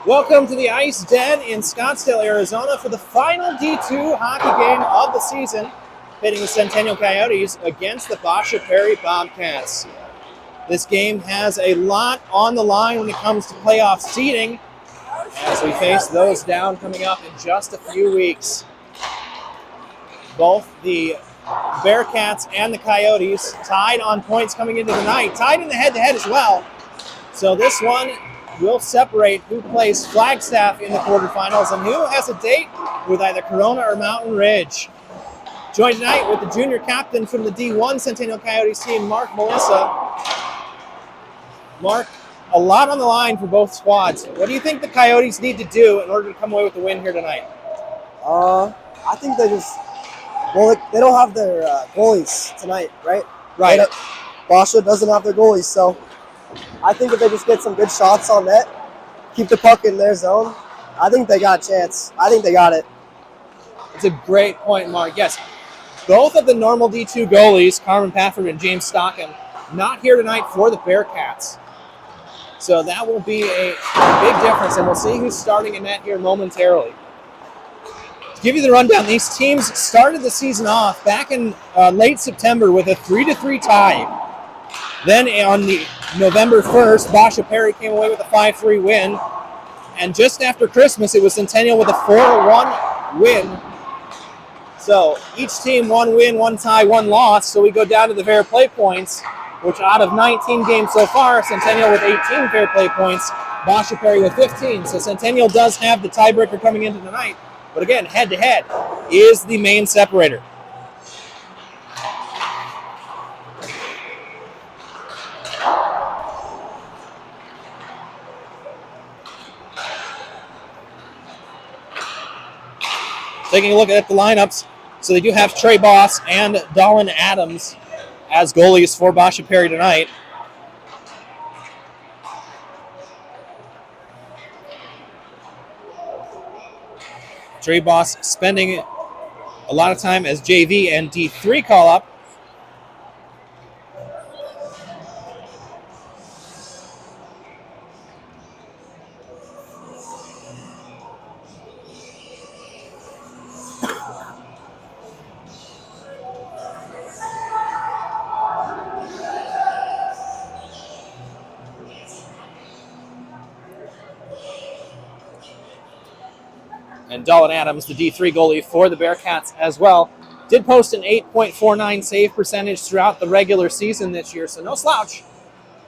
Welcome to the Ice Den in Scottsdale, Arizona for the final D2 hockey game of the season, pitting the Centennial Coyotes against the Basha Perry Bobcats. This game has a lot on the line when it comes to playoff seeding as we face those down coming up in just a few weeks. Both the Bearcats and the Coyotes tied on points coming into the night, tied in the head-to-head as well. So this one will separate who plays Flagstaff in the quarterfinals and who has a date with either Corona or Mountain Ridge. Joined tonight with the junior captain from the D1 Centennial Coyotes team, Mark Melissa. Mark, a lot on the line for both squads. What do you think the Coyotes need to do in order to come away with the win here tonight? I think they don't have their goalies tonight, right? Right. Basha doesn't have their goalies, so I think if they just get some good shots on net, keep the puck in their zone, I think they got a chance. I think they got it. It's a great point, Mark. Yes, both of the normal D2 goalies, Carmen Pafford and James Stockham, not here tonight for the Bearcats. So that will be a big difference, and we'll see who's starting in net here momentarily. To give you the rundown, these teams started the season off back in late September with a 3-3 tie. Then on the November 1st, Basha Perry came away with a 5-3 win. And just after Christmas, it was Centennial with a 4-1 win. So each team one win, one tie, one loss. So we go down to the fair play points, which out of 19 games so far, Centennial with 18 fair play points, Basha Perry with 15. So Centennial does have the tiebreaker coming into tonight. But again, head-to-head is the main separator. Taking a look at the lineups, so they do have Trey Boss and Dolan Adams as goalies for Basha Perry tonight. Trey Boss spending a lot of time as JV and D3 call-up. And Dolan Adams, the D3 goalie for the Bearcats as well, did post an 8.49 save percentage throughout the regular season this year, so no slouch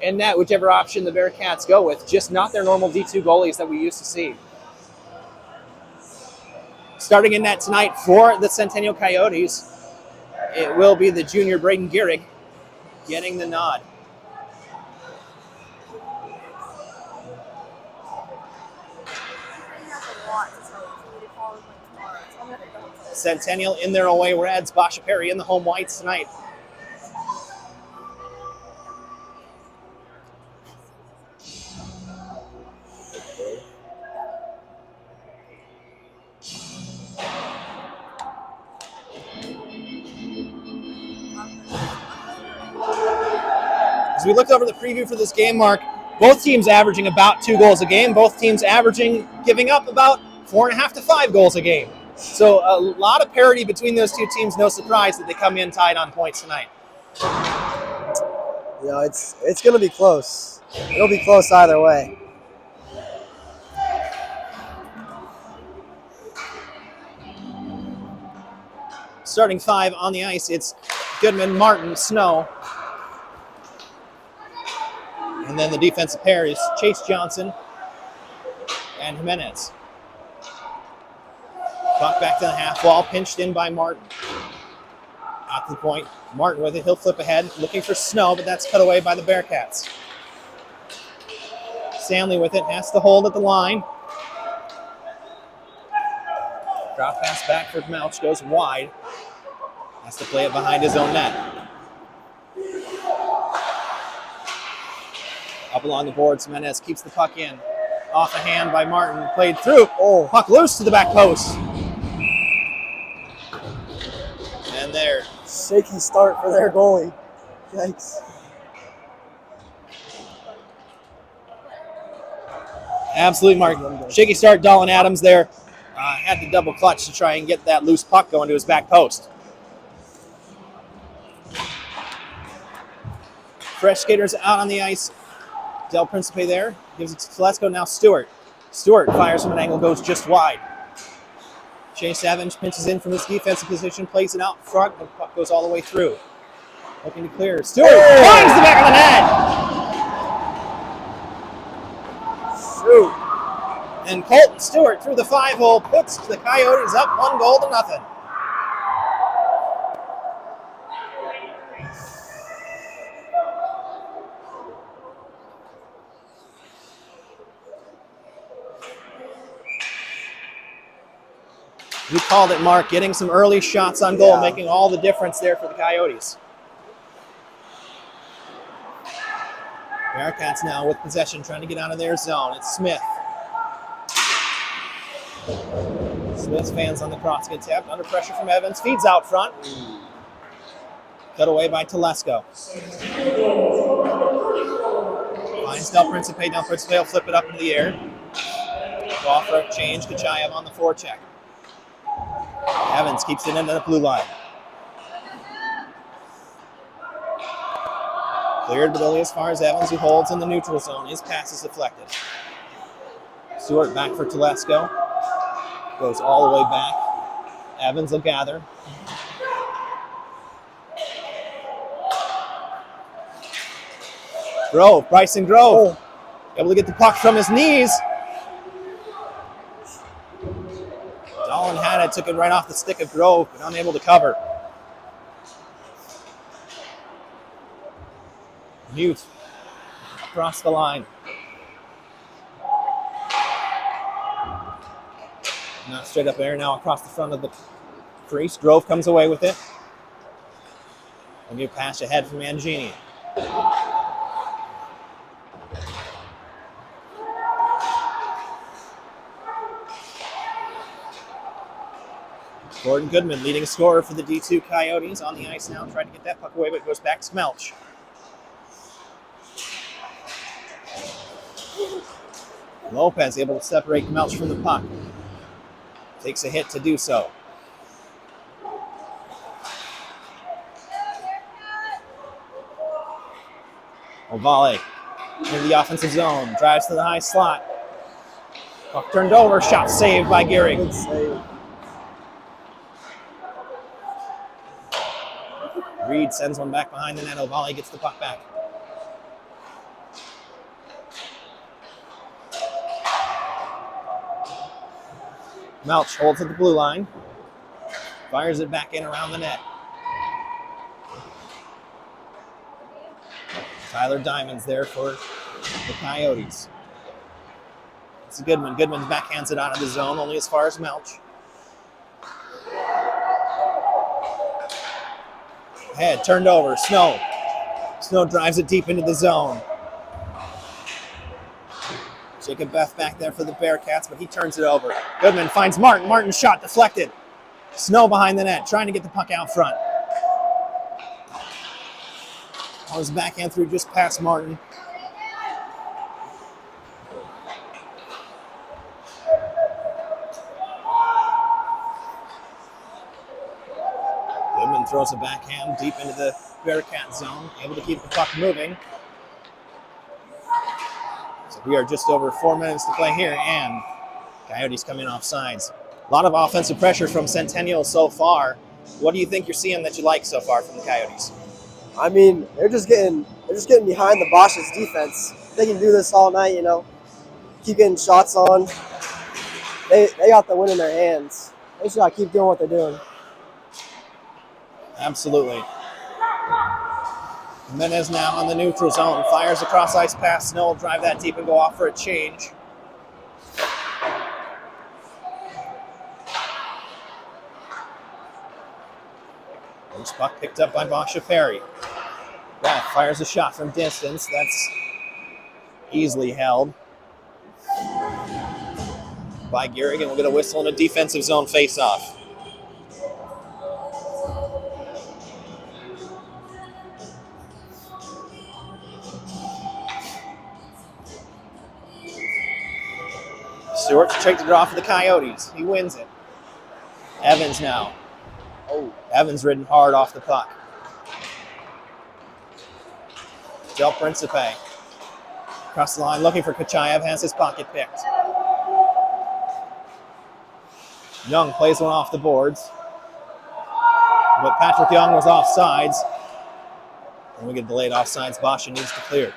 in net, whichever option the Bearcats go with, just not their normal D2 goalies that we used to see. Starting in net tonight for the Centennial Coyotes, it will be the junior Braden Gehrig getting the nod. Centennial in their away reds, Basha Perry in the home whites tonight. As we looked over the preview for this game, Mark, both teams averaging about 2 goals a game, both teams giving up about 4.5 to 5 goals a game. So a lot of parity between those two teams. No surprise that they come in tied on points tonight. You know, it's going to be close. It'll be close either way. Starting 5 on the ice, it's Goodman, Martin, Snow. And then the defensive pair is Chase Johnson and Jimenez. Puck back to the half wall, pinched in by Martin. Out to the point, Martin with it, he'll flip ahead, looking for Snow, but that's cut away by the Bearcats. Stanley with it, has to hold at the line. Drop pass back for Melch, goes wide. Has to play it behind his own net. Up along the boards, Jimenez keeps the puck in. Off a hand by Martin, played through. Oh, puck loose to the back post. And there. Shaky start for their goalie. Yikes. Absolutely, Mark. Shaky start, Dolan Adams there. Had the double clutch to try and get that loose puck going to his back post. Fresh skaters out on the ice. Del Principe there. Gives it to Telesco. Now Stewart. Stewart fires from an angle, goes just wide. Chase Evans pinches in from his defensive position, plays it out front. The puck goes all the way through. Looking to clear. Stewart finds the back of the net. Shoot. And Colton Stewart through the 5-hole puts the Coyotes up 1-0. You called it, Mark. Getting some early shots on goal, making all the difference there for the Coyotes. Bearcats now with possession, trying to get out of their zone. It's Smith. Smith's fans on the cross get tapped. Under pressure from Evans. Feeds out front. Cut away by Telesco. Finds Del Principe. Del Principe will flip it up into the air. Go off for a change. Kachayev on the forecheck. Evans keeps it into the blue line. Cleared, but only as far as Evans, who holds in the neutral zone. His pass is deflected. Stewart back for Telesco. Goes all the way back. Evans will gather. Grove, Bryson Grove. Able to get the puck from his knees. Dolan had it, took it right off the stick of Grove, but unable to cover. Mute across the line. Not straight up air now across the front of the crease. Grove comes away with it. A new pass ahead from Mangini. Gordon Goodman, leading scorer for the D2 Coyotes, on the ice now, trying to get that puck away, but it goes back to Smelch. Lopez able to separate Melch from the puck. Takes a hit to do so. Ovale in the offensive zone, drives to the high slot. Puck turned over, shot saved by Gehrig. Good save. Reed sends one back behind the net. Ovale gets the puck back. Melch holds at the blue line. Fires it back in around the net. Tyler Diamond's there for the Coyotes. It's a Goodman. Goodman backhands it out of the zone, only as far as Melch. Head turned over. Snow. Snow drives it deep into the zone. Jacob Beff back there for the Bearcats, but he turns it over. Goodman finds Martin. Martin's shot deflected. Snow behind the net, trying to get the puck out front. His backhand through just past Martin. Goodman throws a backhand deep into the Bearcat zone, able to keep the puck moving. So we are just over 4 minutes to play here, and Coyotes coming off sides. A lot of offensive pressure from Centennial so far. What do you think you're seeing that you like so far from the Coyotes? I mean, they're just getting behind the Basha's defense. They can do this all night, you know. Keep getting shots on. They got the win in their hands. They just gotta keep doing what they're doing. Absolutely. Jimenez now on the neutral zone. Fires across ice past Snow. Will drive that deep and go off for a change. Loose puck picked up by Basha Perry. That fires a shot from distance. That's easily held by Gehrig, and we'll get a whistle in a defensive zone face-off. Stewart takes it off for the Coyotes. He wins it. Evans now. Oh, Evans ridden hard off the puck. Del Principe. Across the line, looking for Kachayev, has his pocket picked. Young plays one off the boards. But Patrick Young was offsides. And we get delayed offsides. Basha needs to clear.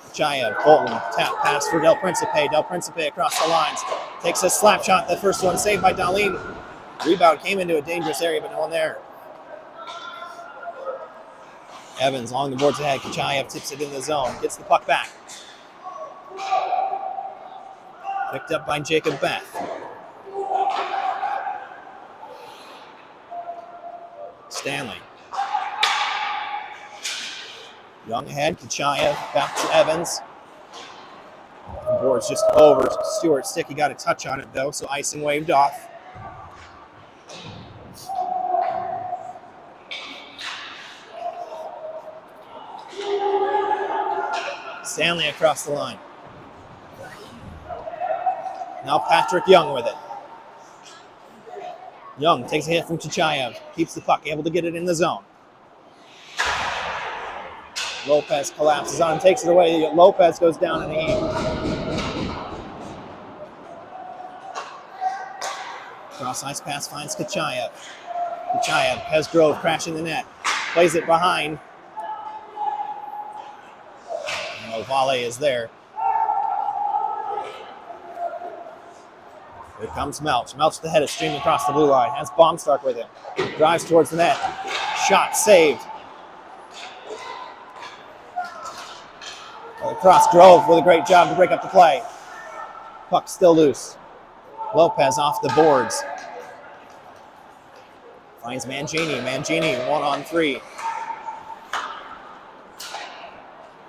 Kachayev, Bolton, tap pass for Del Principe. Del Principe across the lines. Takes a slap shot. The first one saved by Darlene. Rebound came into a dangerous area, but no one there. Evans along the boards ahead. Kachayev tips it in the zone. Gets the puck back. Picked up by Jacob Beth. Stanley. Young ahead. Kachayev back to Evans. The board's just over Stewart's stick. He got a touch on it, though, so icing waved off. Stanley across the line. Now Patrick Young with it. Young takes a hit from Kachayev. Keeps the puck, able to get it in the zone. Lopez collapses on him, takes it away. Lopez goes down in the heat. Cross ice pass finds Kachayev. Kachayev has Grove crashing the net. Plays it behind. Volley is there. Here comes Melch. Melch the head is streaming across the blue line. Has Baumstark with him. Drives towards the net. Shot saved. Across Grove with a great job to break up the play. Puck still loose. Lopez off the boards. Finds Mangini. Mangini 1-on-3.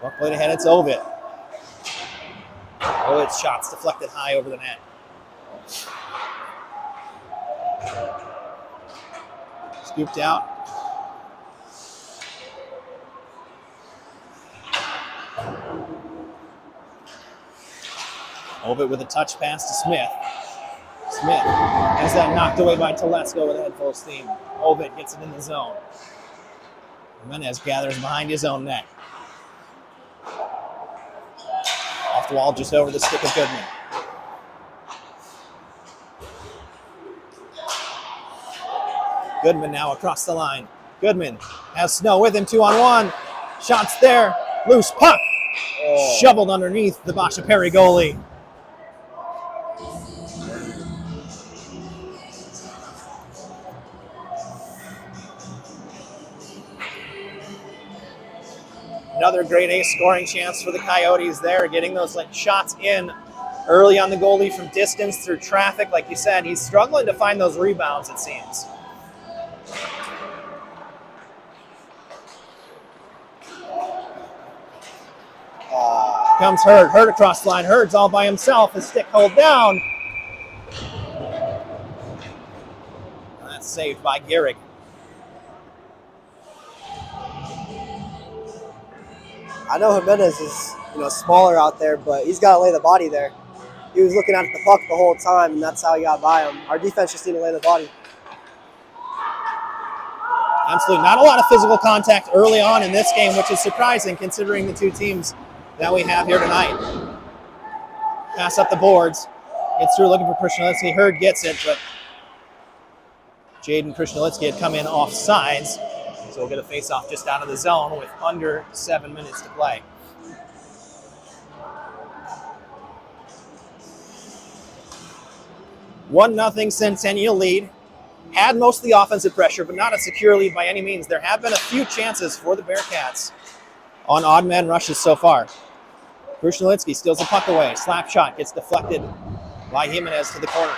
Puck played ahead, it's Ovid. Ovid's shots deflected high over the net. Scooped out. Ovid with a touch pass to Smith. Smith has that knocked away by Telesco with a head full of steam. Ovid gets it in the zone. Jimenez gathers behind his own net. Off the wall, just over the stick of Goodman. Goodman now across the line. Goodman has Snow with him, 2-on-1. Shots there. Loose puck. Oh. Shoveled underneath the Basha Perry goalie. Another grade A scoring chance for the Coyotes there, getting those shots in early on the goalie from distance through traffic. Like you said, he's struggling to find those rebounds, it seems. Comes Hurd. Hurd across the line. Hurd's all by himself. His stick hold down. And that's saved by Gehrig. I know Jimenez is, smaller out there, but he's got to lay the body there. He was looking at the puck the whole time, and that's how he got by him. Our defense just need to lay the body. Absolutely. Not a lot of physical contact early on in this game, which is surprising considering the two teams that we have here tonight. Pass up the boards. Gets through looking for Krishnolitsky. Hurd gets it, but Jaden Krishnolitsky had come in off sides. So we'll get a face-off just out of the zone with under 7 minutes to play. One 0 Centennial lead. Had most of the offensive pressure, but not a secure lead by any means. There have been a few chances for the Bearcats on odd man rushes so far. Krishnolitsky steals the puck away. Slap shot gets deflected by Jimenez to the corner.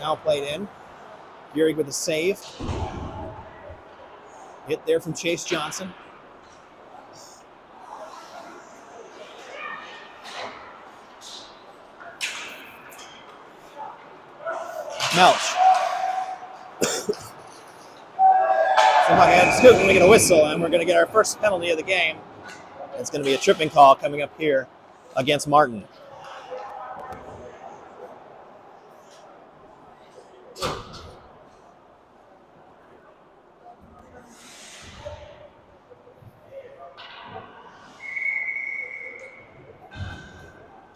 Now played in. Gehrig with a save. Hit there from Chase Johnson. Melch. We're going to get a whistle, and we're going to get our first penalty of the game. It's going to be a tripping call coming up here against Martin.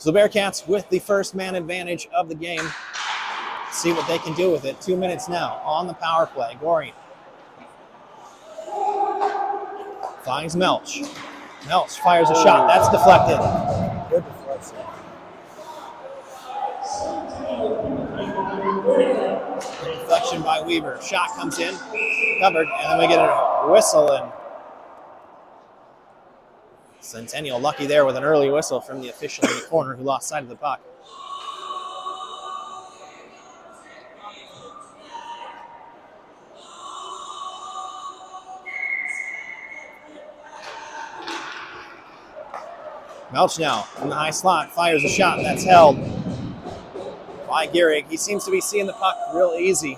So the Bearcats with the first man advantage of the game. See what they can do with it. 2 minutes now on the power play. Goring finds Melch. Melch fires a shot. That's deflected. Good deflection. Deflection by Weaver. Shot comes in, covered, and then we get a whistle. And Centennial lucky there with an early whistle from the official in the corner who lost sight of the puck. Melch now in the high slot, fires a shot. That's held by Gehrig. He seems to be seeing the puck real easy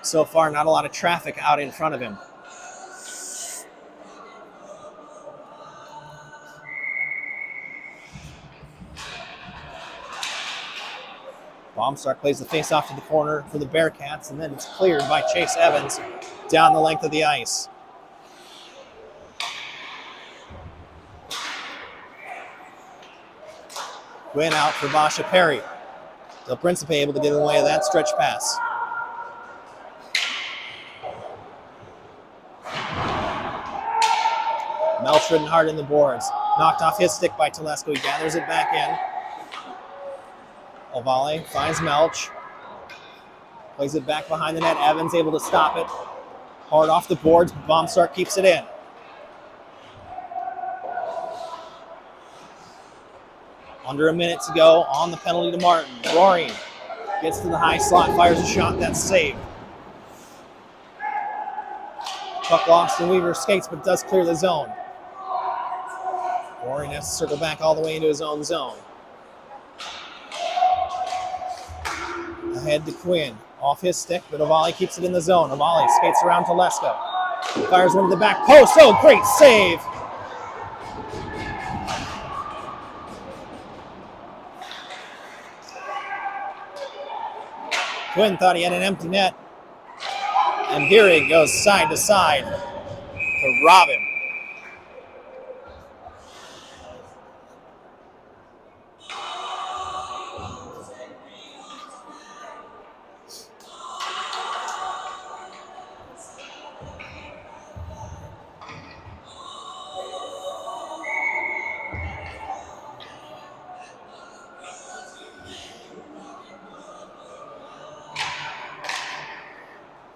so far. Not a lot of traffic out in front of him. Baumstark plays the face-off to the corner for the Bearcats, and then it's cleared by Chase Evans down the length of the ice. Quinn out for Basha Perry. Del Principe able to get in the way of that stretch pass. Melch ridden hard in the boards. Knocked off his stick by Telesco. He gathers it back in. Ovalle finds Melch. Plays it back behind the net. Evans able to stop it. Hard off the boards. Baumstark keeps it in. Under a minute to go on the penalty to Martin. Roaring gets to the high slot, fires a shot, that's saved. Puck lost and Weaver skates, but does clear the zone. Roaring has to circle back all the way into his own zone. Ahead to Quinn. Off his stick, but Ovalle keeps it in the zone. Ovalle skates around to Lesko. Fires one to the back post. Oh, great save! Quinn thought he had an empty net. And Gehrig goes side to side to rob him.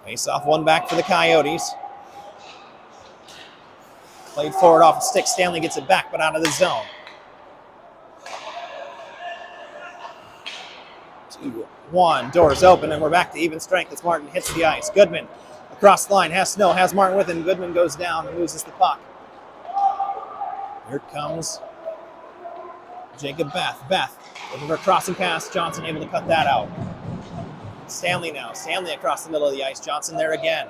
Face off one back for the Coyotes. Played forward off a stick. Stanley gets it back, but out of the zone. 2-1. Doors open, and we're back to even strength as Martin hits the ice. Goodman across the line. Has Snow, has Martin with him. Goodman goes down and loses the puck. Here comes Jacob Beth. Beth looking for a crossing pass. Johnson able to cut that out. Stanley now. Stanley across the middle of the ice. Johnson there again.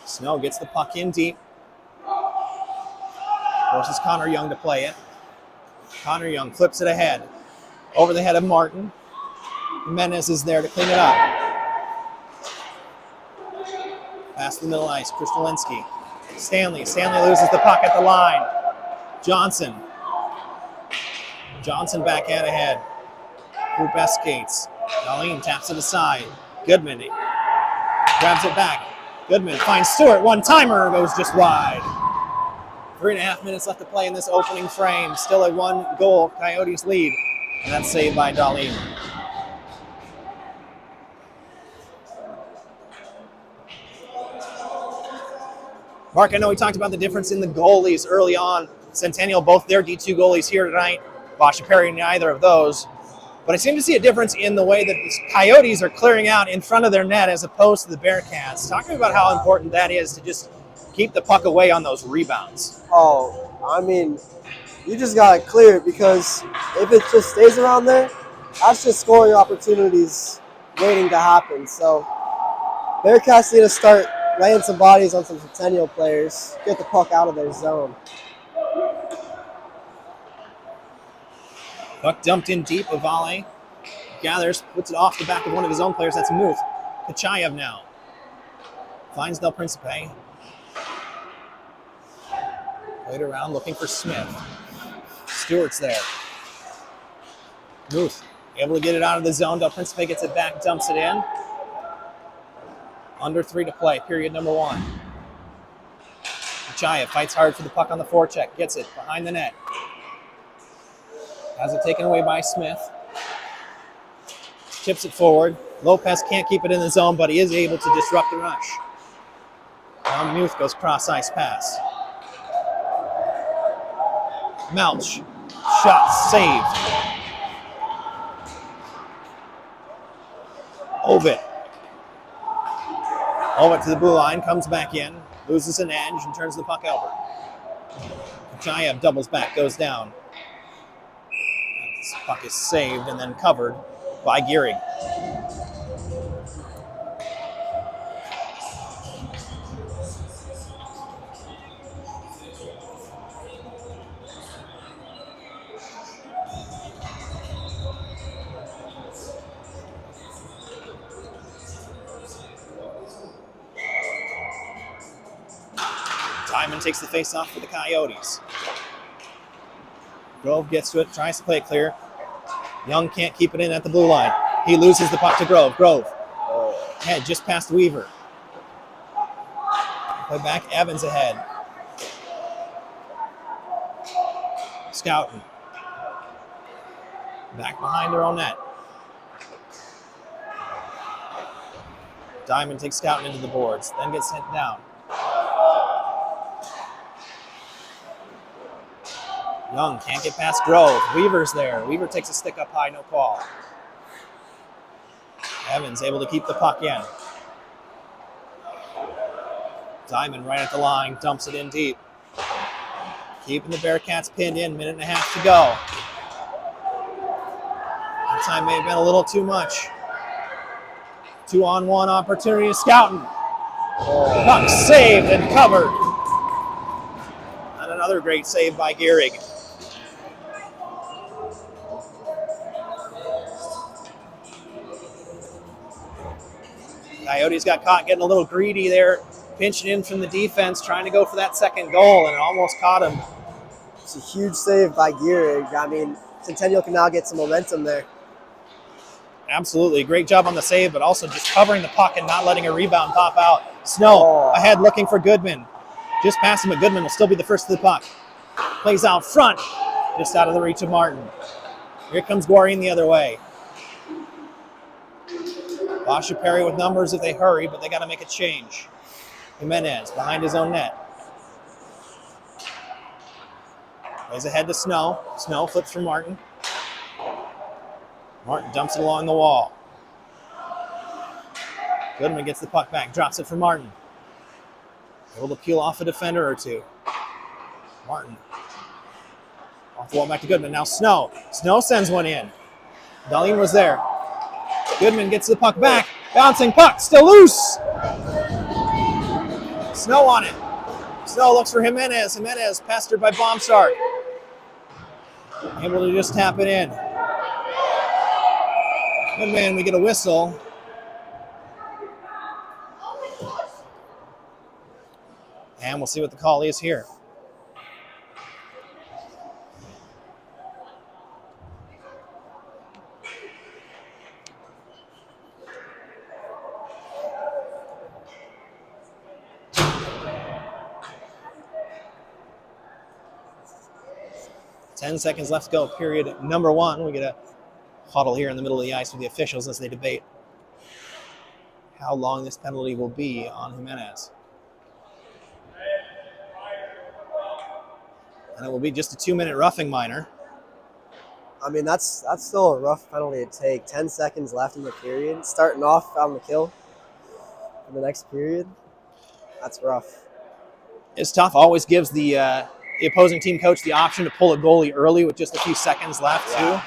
Snow gets the puck in deep. Forces Connor Young to play it. Connor Young flips it ahead. Over the head of Martin. Jimenez is there to clean it up. Past the middle ice. Kristolinski. Stanley. Stanley loses the puck at the line. Johnson. Johnson back out ahead. Group S skates. Darlene taps it aside. Goodman grabs it back. Goodman finds Stewart. One-timer goes just wide. 3.5 minutes left to play in this opening frame. Still a 1-goal Coyotes lead. And that's saved by Darlene. Mark, I know we talked about the difference in the goalies early on. Centennial, both their D2 goalies here tonight. Basha Perry, neither of those. But I seem to see a difference in the way that the Coyotes are clearing out in front of their net as opposed to the Bearcats. Talk to me about how important that is to just keep the puck away on those rebounds. Oh, I mean, you just got to clear it because if it just stays around there, that's just scoring opportunities waiting to happen. So Bearcats need to start laying some bodies on some Centennial players, get the puck out of their zone. Puck dumped in deep. Ovalle gathers, puts it off the back of one of his own players. That's Muth. Kachayev now. Finds Del Principe. Played around looking for Smith. Stewart's there. Muth able to get it out of the zone. Del Principe gets it back, dumps it in. Under 3 to play, period number 1. Chaya fights hard for the puck on the forecheck. Gets it behind the net. Has it taken away by Smith. Chips it forward. Lopez can't keep it in the zone, but he is able to disrupt the rush. Now Muth goes cross-ice pass. Melch. Shot saved. Ovid to the blue line, comes back in, loses an edge, and turns the puck over. Chayev doubles back, goes down. This puck is saved and then covered by Gehrig. Diamond takes the face off for the Coyotes. Grove gets to it, tries to play it clear. Young can't keep it in at the blue line. He loses the puck to Grove. Grove, head just past Weaver. Play back, Evans ahead. Scouting. Back behind their own net. Diamond takes Scouting into the boards, then gets sent down. Young can't get past Grove. Weaver's there. Weaver takes a stick up high, no call. Evans able to keep the puck in. Diamond right at the line, dumps it in deep. Keeping the Bearcats pinned in, minute and a half to go. That time may have been a little too much. 2-on-1 opportunity to Scouting. Puck saved and covered. And another great save by Gehrig. Coyotes got caught getting a little greedy there, pinching in from the defense, trying to go for that second goal, and it almost caught him. It's a huge save by Gehrig. I mean, Centennial can now get some momentum there. Absolutely. Great job on the save, but also just covering the puck and not letting a rebound pop out. Snow ahead looking for Goodman. Just past him, but Goodman will still be the first to the puck. Plays out front, just out of the reach of Martin. Here comes Guarin the other way. Basha Perry with numbers if they hurry, but they got to make a change. Jimenez behind his own net. Plays ahead to Snow. Snow flips for Martin. Martin dumps it along the wall. Goodman gets the puck back, drops it for Martin. Able to peel off a defender or two. Martin. Off the wall back to Goodman. Now Snow. Snow sends one in. Darlene was there. Goodman gets the puck back. Bouncing puck, still loose. Snow on it. Snow looks for Jimenez. Jimenez pestered by Bombshark. Able to just tap it in. Goodman, we get a whistle. And we'll see what the call is here. Ten seconds left to go, period number 1. We get a huddle here in the middle of the ice with the officials as they debate how long this penalty will be on Jimenez. And it will be just a 2-minute roughing minor. I mean, that's still a rough penalty to take. 10 seconds left in the period. Starting off on the kill in the next period. That's rough. It's tough. Always gives the opposing team coach the option to pull a goalie early with just a few seconds left, too.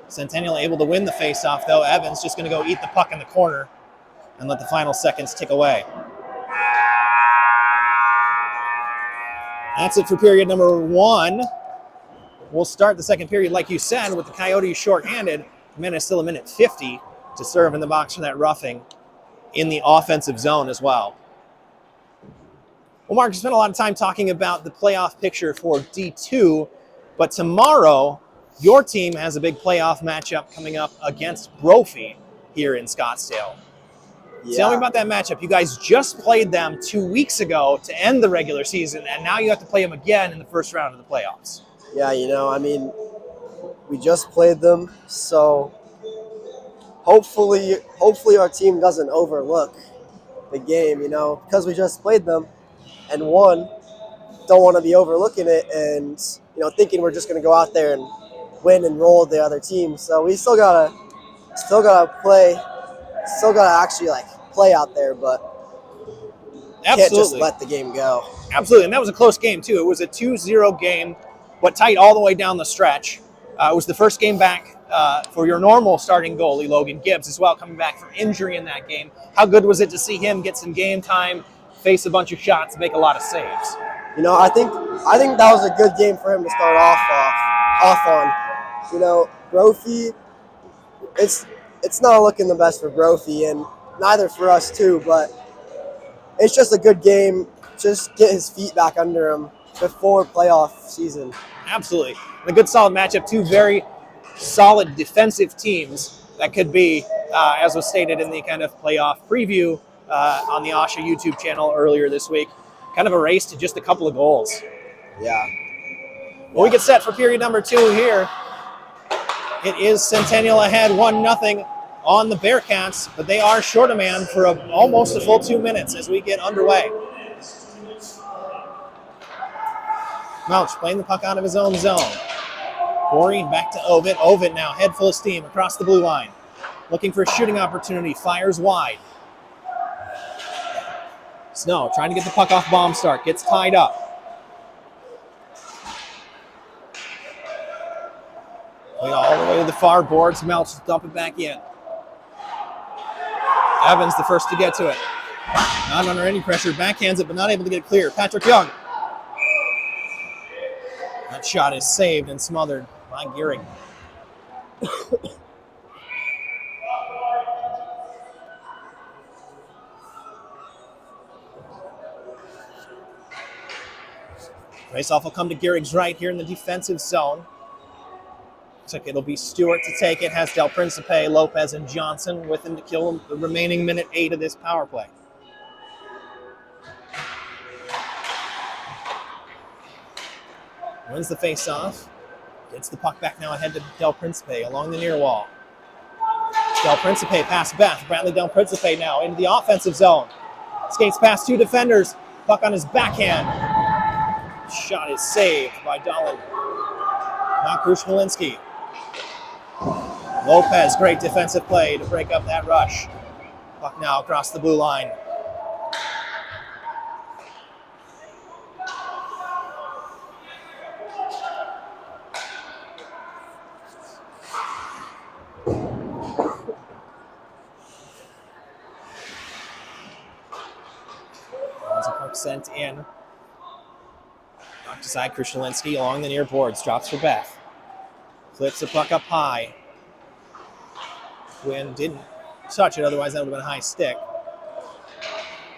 Centennial able to win the faceoff, though. Evans just going to go eat the puck in the corner and let the final seconds tick away. That's it for period number 1. We'll start the second period, like you said, with the Coyotes shorthanded. Jimenez still a minute 50 to serve in the box for that roughing. in the offensive zone as well. Well, Mark, you spent a lot of time talking about the playoff picture for D2, but tomorrow your team has a big playoff matchup coming up against Brophy here in Scottsdale. Yeah. Tell me about that matchup. You guys just played them 2 weeks ago to end the regular season, and now you have to play them again in the first round of the playoffs. Yeah, I mean, we just played them, so hopefully our team doesn't overlook the game, because we just played them and won. Don't want to be overlooking it and thinking we're just going to go out there and win and roll the other team. So we still gotta actually play out there, but can't just let the game go. Absolutely, and that was a close game too. It was a 2-0 game, but tight all the way down the stretch. It was the first game back for your normal starting goalie, Logan Gibbs, as well, coming back from injury in that game. How good was it to see him get some game time, face a bunch of shots, make a lot of saves? I think that was a good game for him to start off on. Brophy, it's not looking the best for Brophy, and neither for us too, but it's just a good game. Just get his feet back under him before playoff season. Absolutely. And a good solid matchup, two very solid defensive teams that could be, as was stated in the kind of playoff preview on the Asha YouTube channel earlier this week, kind of a race to just a couple of goals. Yeah. Well, we get set for period number 2 here. It is Centennial ahead 1-0 on the Bearcats, but they are short a man for almost a full 2 minutes as we get underway. Mouch playing the puck out of his own zone. Corey back to Ovid. Ovid now head full of steam across the blue line. Looking for a shooting opportunity. Fires wide. Snow trying to get the puck off bomb start. Gets tied up. Played all the way to the far boards. Melch dump it back in. Evans the first to get to it. Not under any pressure. Backhands it, but not able to get it clear. Patrick Young. That shot is saved and smothered by Gehrig. Faceoff will come to Gehrig's right here in the defensive zone. Looks like it'll be Stewart to take it. Has Del Principe, Lopez, and Johnson with him to kill him the remaining minute 8 of this power play. Wins the faceoff. Gets the puck back now ahead to Del Principe along the near wall. Del Principe past Beth. Bradley Del Principe now into the offensive zone. Skates past 2 defenders. Puck on his backhand. Shot is saved by Dolan. Not Krushmalinski. Lopez, great defensive play to break up that rush. Puck now across the blue line. Puck sent in. Knocked aside Krushmalinski along the near boards. Drops for Beth. Flips the puck up high. Quinn didn't touch it, otherwise that would have been a high stick.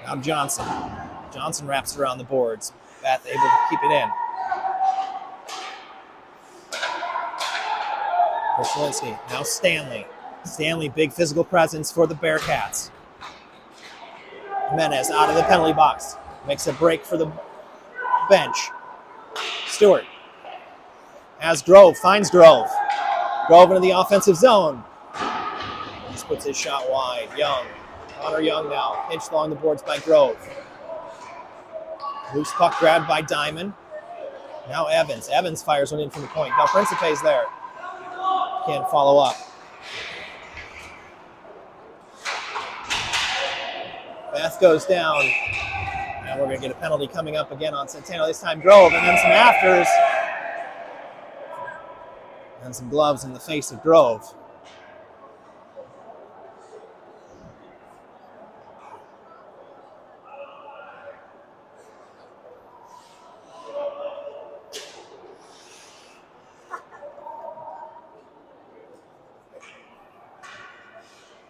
Now Johnson. Johnson wraps around the boards. Beth able to keep it in. Krushmalinski. Now Stanley. Stanley, big physical presence for the Bearcats. Jimenez out of the penalty box. Makes a break for the bench. Stewart has Grove, finds Grove. Grove into the offensive zone. Just puts his shot wide. Young. Connor Young now. Pinched along the boards by Grove. Loose puck grabbed by Diamond. Now Evans. Evans fires one in from the point. Del Principe's there. Can't follow up. Beth goes down. Now we're going to get a penalty coming up again on Centennial. This time Grove, and then some afters. And some gloves in the face of Grove.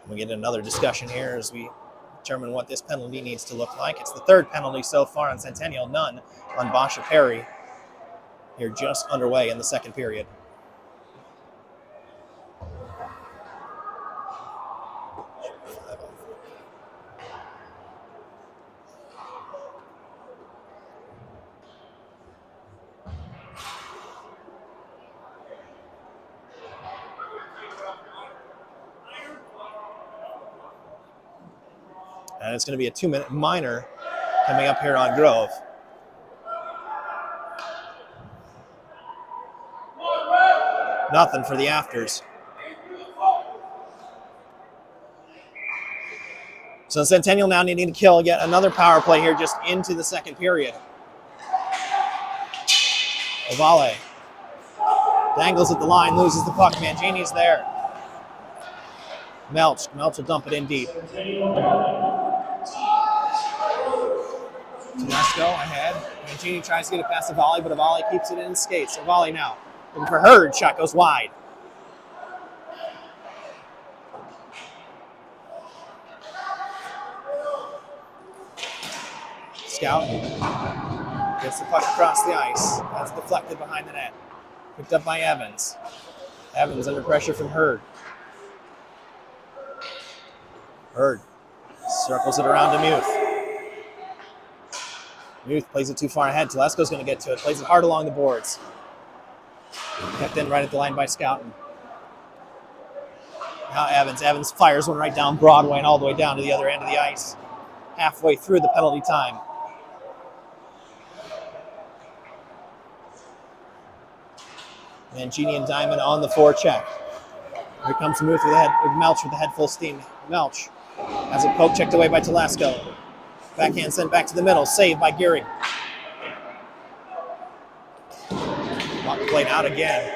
We get another discussion here as we determine what this penalty needs to look like. It's the third penalty so far on Centennial, none on Basha Perry. Here just underway in the second period. And it's going to be a 2-minute minor coming up here on Grove. Nothing for the afters. So Centennial now needing to kill yet another power play here just into the second period. Ovale dangles at the line, loses the puck. Mangini's there. Melch will dump it in deep. Tedesco ahead. Mangini tries to get it past Ovale, but Ovale keeps it in skates. Ovale now looking for Hurd. Shot goes wide. Scout gets the puck across the ice. That's deflected behind the net. Picked up by Evans. Evans under pressure from Hurd. Hurd circles it around to Muth. Muth plays it too far ahead. Telesco's going to get to it. Plays it hard along the boards. Kept in right at the line by Scouten. Now Evans. Evans fires one right down Broadway and all the way down to the other end of the ice. Halfway through the penalty time. Mangini and Diamond on the forecheck. Here comes Muth with Melch with the head full steam. Melch has it poke checked away by Telesco. Backhand sent back to the middle. Saved by Gearing. Puck played out again.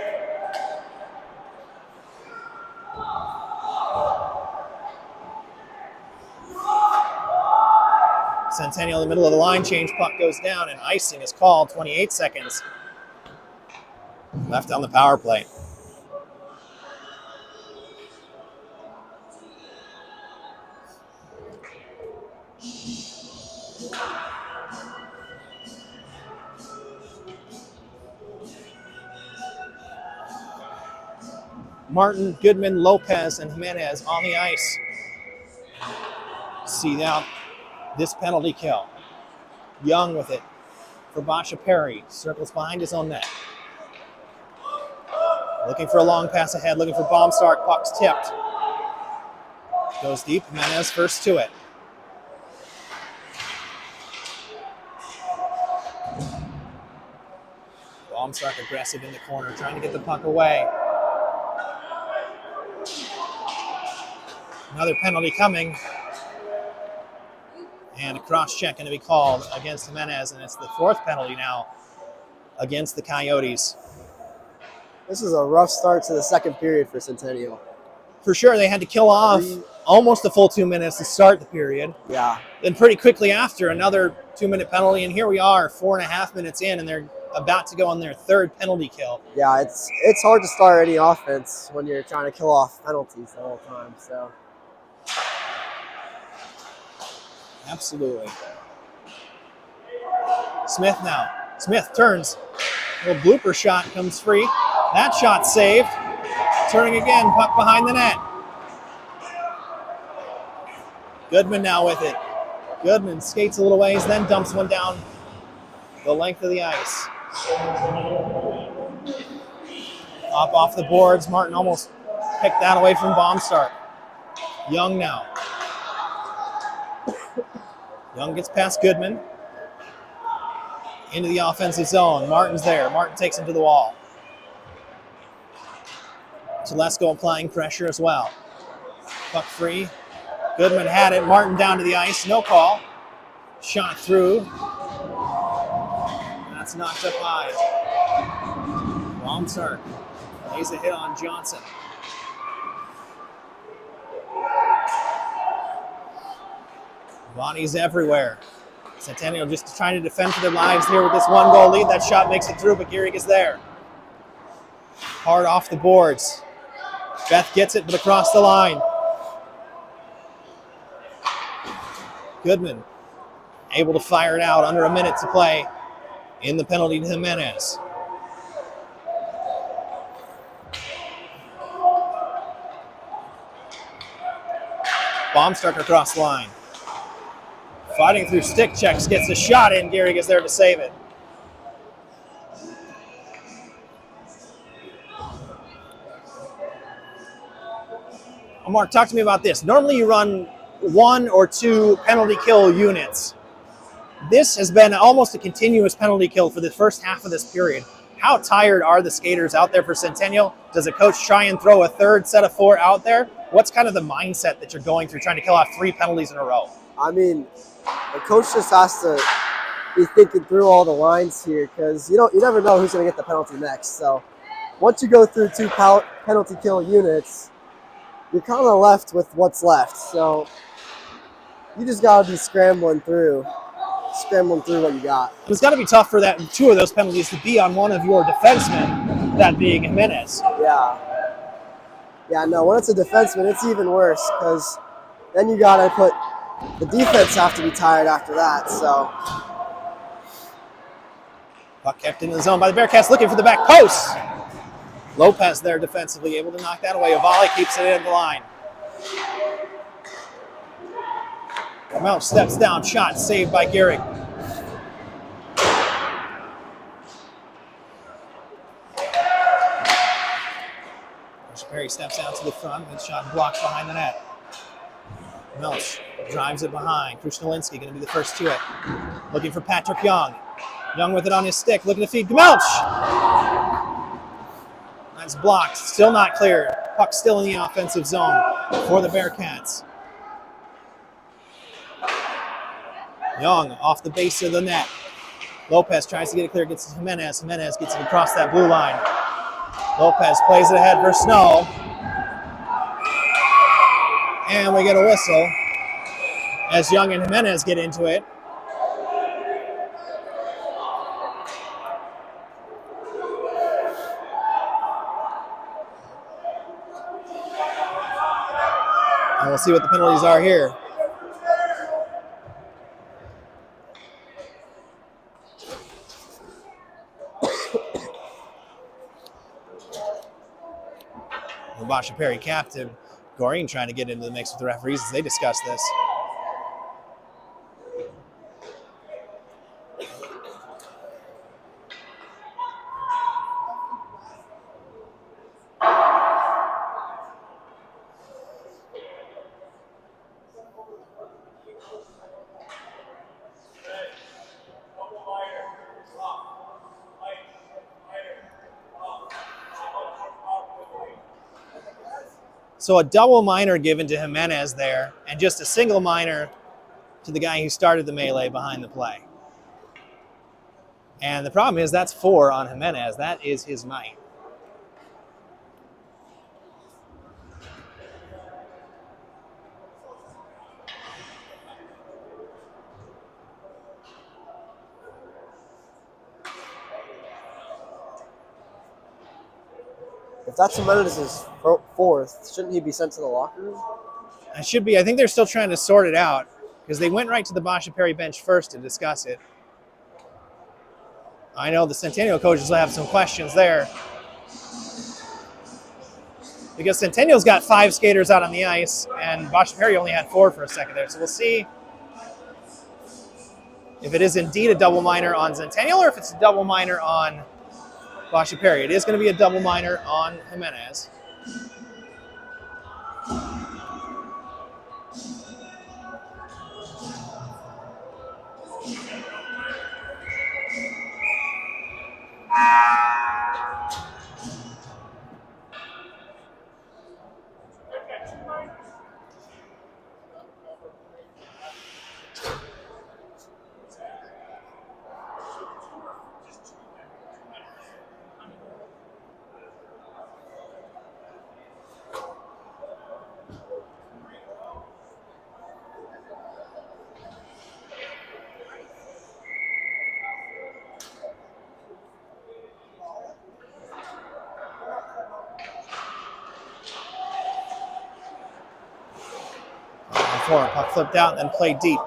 Centennial in the middle of the line change. Puck goes down and icing is called. 28 seconds left on the power play. Martin, Goodman, Lopez, and Jimenez on the ice. See now this penalty kill. Young with it for Basha Perry. Circles behind his own net. Looking for a long pass ahead, looking for Baumstark. Puck's tipped. Goes deep. Jimenez first to it. Baumstark aggressive in the corner, trying to get the puck away. Another penalty coming. And a cross-check going to be called against Jimenez, and it's the fourth penalty now against the Coyotes. This is a rough start to the second period for Centennial. For sure, they had to kill off almost a full 2 minutes to start the period. Yeah. Then pretty quickly after, another 2-minute penalty, and here we are, 4.5 minutes in, and they're about to go on their third penalty kill. Yeah, it's hard to start any offense when you're trying to kill off penalties the whole time. So. Absolutely. Smith now. Smith turns. A little blooper shot comes free. That shot saved. Turning again, puck behind the net. Goodman now with it. Goodman skates a little ways, then dumps one down the length of the ice. Up off the boards. Martin almost picked that away from Baumstark. Young now. Young gets past Goodman. Into the offensive zone. Martin's there. Martin takes him to the wall. Telesco applying pressure as well. Puck free. Goodman had it. Martin down to the ice. No call. Shot through. That's knocked up high. Baumstark lays a hit on Johnson. Bodies everywhere. Centennial just trying to defend for their lives here with this 1-goal lead. That shot makes it through, but Gehrig is there. Hard off the boards. Beth gets it, but across the line. Goodman able to fire it out under a minute to play in the penalty to Jimenez. Baumstarker across the line. Fighting through stick checks, gets a shot in. Gehrig is there to save it. Oh, Mark, talk to me about this. Normally you run 1 or 2 penalty kill units. This has been almost a continuous penalty kill for the first half of this period. How tired are the skaters out there for Centennial? Does a coach try and throw a third set of 4 out there? What's kind of the mindset that you're going through trying to kill off 3 penalties in a row? I mean, the coach just has to be thinking through all the lines here because you never know who's going to get the penalty next. So once you go through 2 penalty kill units, you're kind of left with what's left. So you just got to be scrambling through what you got. It's got to be tough for 2 of those penalties to be on one of your defensemen, that being Jimenez. Yeah, no, when it's a defenseman, it's even worse because then you got to put the defense have to be tired after that. So puck kept in the zone by the Bearcats, looking for the back post. Lopez there defensively, able to knock that away. Ovalle keeps it in the line. Mount steps down, shot saved by Gehrig. Perry steps out to the front, and shot blocked behind the net. Melch drives it behind. Krushnalinsky going to be the first to it. Looking for Patrick Young. Young with it on his stick, looking to feed Melch. That's blocked, still not clear. Puck still in the offensive zone for the Bearcats. Young off the base of the net. Lopez tries to get it clear, gets to Jimenez. Jimenez gets it across that blue line. Lopez plays it ahead for Snow. And we get a whistle as Young and Jimenez get into it. And we'll see what the penalties are here. Basha Perry captain, Goreen trying to get into the mix with the referees as they discuss this. So a double minor given to Jimenez there, and just a single minor to the guy who started the melee behind the play. And the problem is that's 4 on Jimenez. That is his night. If that's Jimenez's 4th, shouldn't he be sent to the locker room? It should be. I think they're still trying to sort it out because they went right to the Basha Perry bench first to discuss it. I know the Centennial coaches will have some questions there because Centennial's got 5 skaters out on the ice and Basha Perry only had 4 for a second there. So we'll see if it is indeed a double minor on Centennial or if it's a double minor on Basha Perry. It is going to be a double minor on Jimenez. Puck flipped out and then played deep.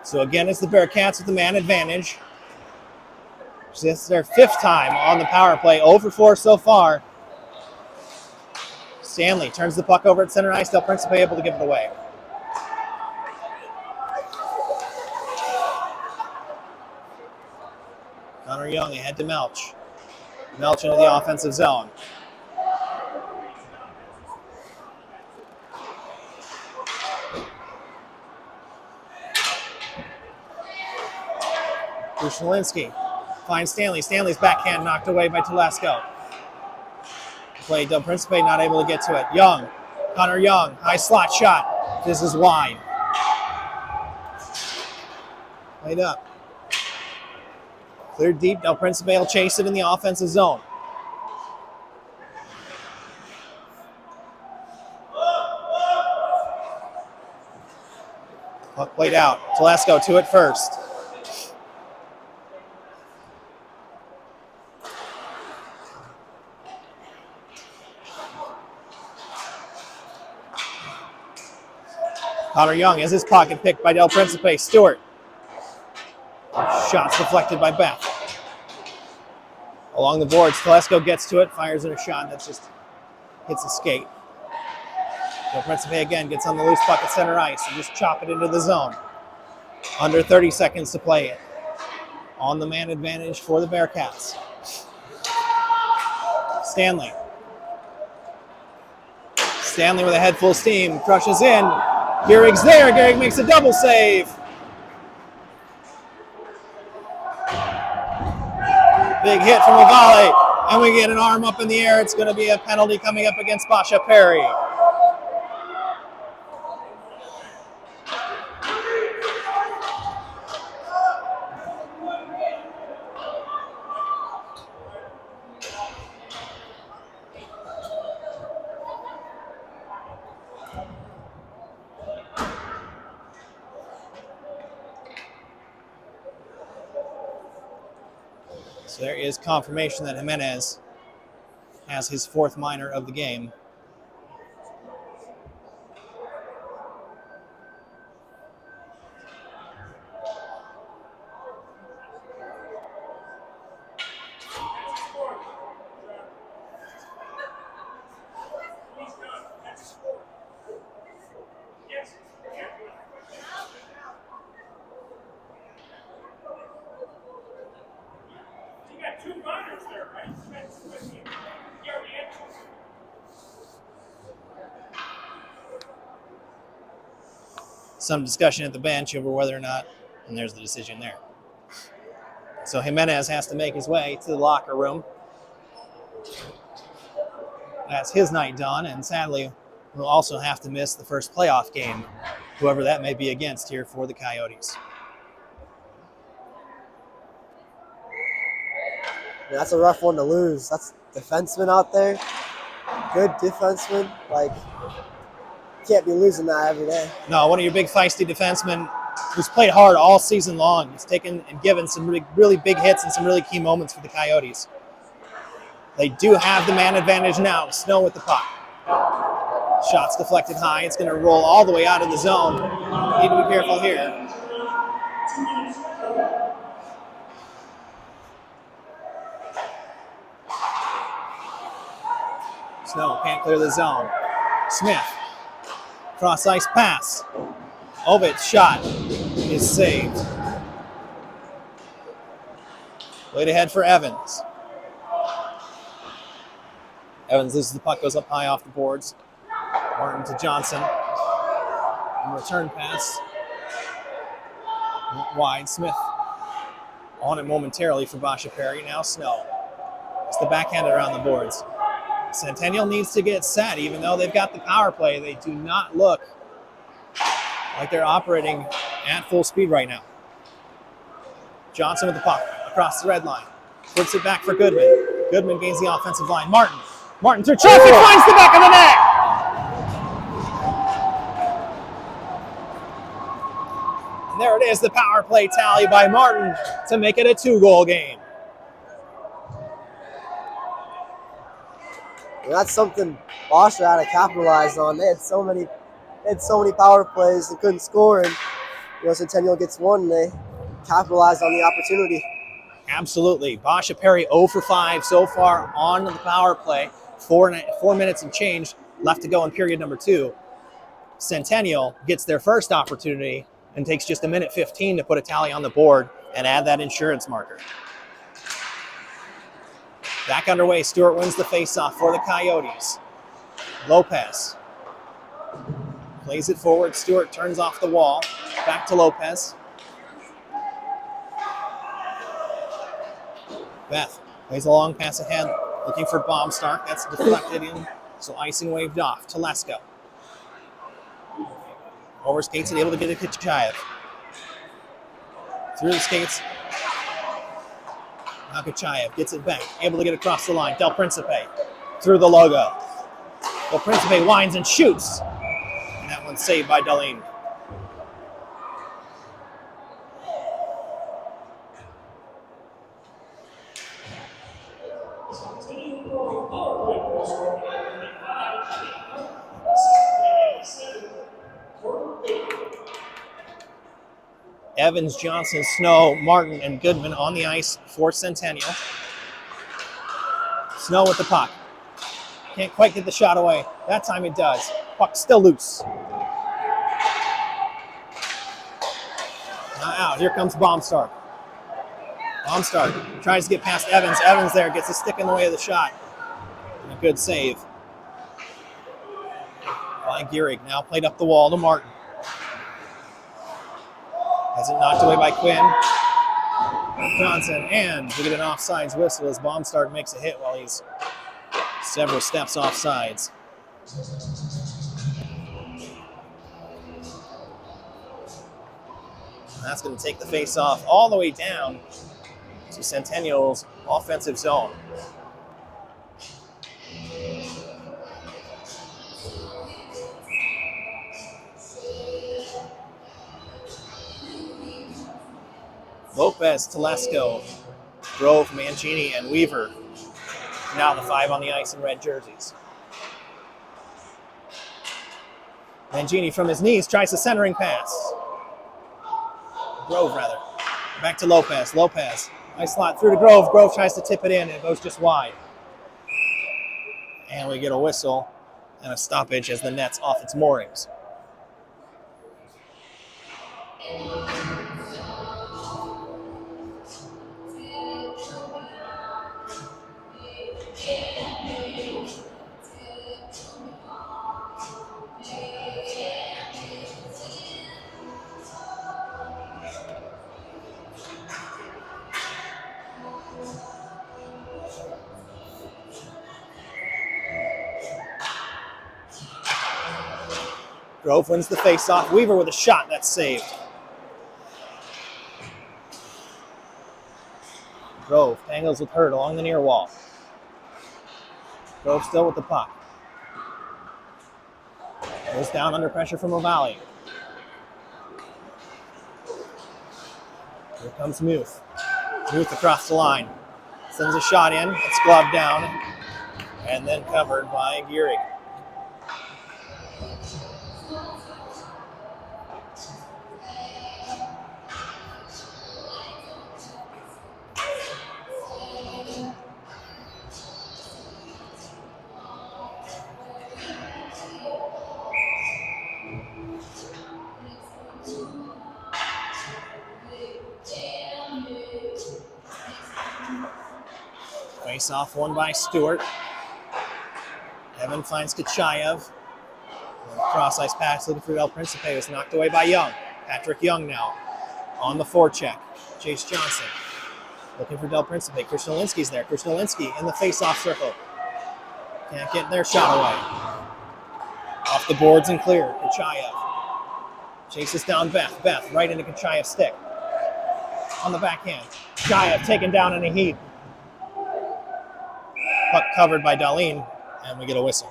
So again, it's the Bearcats with the man advantage. This is their 5th time on the power play, 0 for 4 so far. Stanley turns the puck over at center ice. Del Principe able to give it away. Connor Young ahead to Melch. Melch into the offensive zone. Krushelinski finds Stanley. Stanley's backhand knocked away by Telesco. Play Del Principe not able to get to it. Young, Connor Young, high slot shot. This is wide. Played up. Cleared deep. Del Principe will chase it in the offensive zone. Puck played out. Telesco to it first. Connor Young has his pocket picked by Del Principe. Stewart. Shots deflected by Beth. Along the boards, Telesco gets to it, fires in a shot that just hits a skate. Del Principe again gets on the loose puck at center ice and just chop it into the zone. Under 30 seconds to play it. On the man advantage for the Bearcats. Stanley. Stanley with a head full steam, crushes in. Gehrig's there. Gehrig makes a double save. Big hit from a volley, and we get an arm up in the air. It's going to be a penalty coming up against Basha Perry. So there is confirmation that Jimenez has his 4th minor of the game. Some discussion at the bench over whether or not, and there's the decision there. So Jimenez has to make his way to the locker room. That's his night done, and sadly will also have to miss the first playoff game, whoever that may be against here for the Coyotes. Yeah, that's a rough one to lose. That's defenseman out there. Good defenseman. Like, can't be losing that every day. No, one of your big feisty defensemen who's played hard all season long. He's taken and given some really big hits and some really key moments for the Coyotes. They do have the man advantage now. Snow with the puck. Shots deflected high. It's going to roll all the way out of the zone. Need to be careful here. Snow can't clear the zone. Smith. Cross ice pass. Ovit's shot is saved. Played ahead for Evans. Evans loses the puck, goes up high off the boards. Martin to Johnson. And return pass. Wide. Smith on it momentarily for Basha Perry. Now Snow. It's the backhander around the boards. Centennial needs to get set. Even though they've got the power play, they do not look like they're operating at full speed right now. Johnson with the puck across the red line. Flips it back for Goodman. Goodman gains the offensive line. Martin through traffic, finds the back of the net! And there it is, the power play tally by Martin to make it a 2-goal game. And that's something Basha had to capitalize on. They had so many power plays and couldn't score. And Centennial gets one, and they capitalize on the opportunity. Absolutely. Basha Perry 0 for 5 so far on the power play. 4 minutes and change left to go in period number 2. Centennial gets their first opportunity and takes just 1:15 to put a tally on the board and add that insurance marker. Back underway, Stewart wins the faceoff for the Coyotes. Lopez plays it forward. Stewart turns off the wall. Back to Lopez. Beth plays a long pass ahead, looking for Baumstark. That's deflected in, so icing waved off. Telesko. Over skates and able to get it to Kachayev. Through the skates. Now Kachayev gets it back, able to get across the line. Del Principe through the logo. Del Principe winds and shoots. And that one's saved by Darlene. Evans, Johnson, Snow, Martin, and Goodman on the ice for Centennial. Snow with the puck. Can't quite get the shot away. That time it does. Puck still loose. Now out. Here comes Baumstark. Baumstark tries to get past Evans. Evans there gets a stick in the way of the shot. And a good save by Gehrig. Now played up the wall to Martin. Has it knocked away by Quinn. Johnson, and we get an offsides whistle as Baumstark makes a hit while he's several steps offsides. And that's going to take the face-off all the way down to Centennial's offensive zone. Lopez, Telesko, Grove, Mangini, and Weaver. Now the 5 on the ice in red jerseys. Mangini from his knees tries the centering pass. Grove, rather. Back to Lopez. Lopez. Nice slot through to Grove. Grove tries to tip it in, and it goes just wide. And we get a whistle and a stoppage as the net's off its moorings. Grove wins the faceoff. Weaver with a shot that's saved. Grove tangles with Hurd along the near wall. Grove still with the puck. Goes down under pressure from O'Malley. Here comes Muth. Muth across the line. Sends a shot in. It's gloved down. And then covered by Gehrig. Face-off won by Stewart. Evan finds Kachayev. Cross-ice pass looking for Del Principe. Was knocked away by Young. Patrick Young now on the forecheck. Chase Johnson looking for Del Principe. Krishnalinski's there. Krishnalinski in the face-off circle. Can't get their shot away. Off the boards and clear. Kachayev chases down Beth. Beth right into Kachayev's stick. On the backhand. Kachayev taken down in a heap. Puck covered by Darlene, and we get a whistle.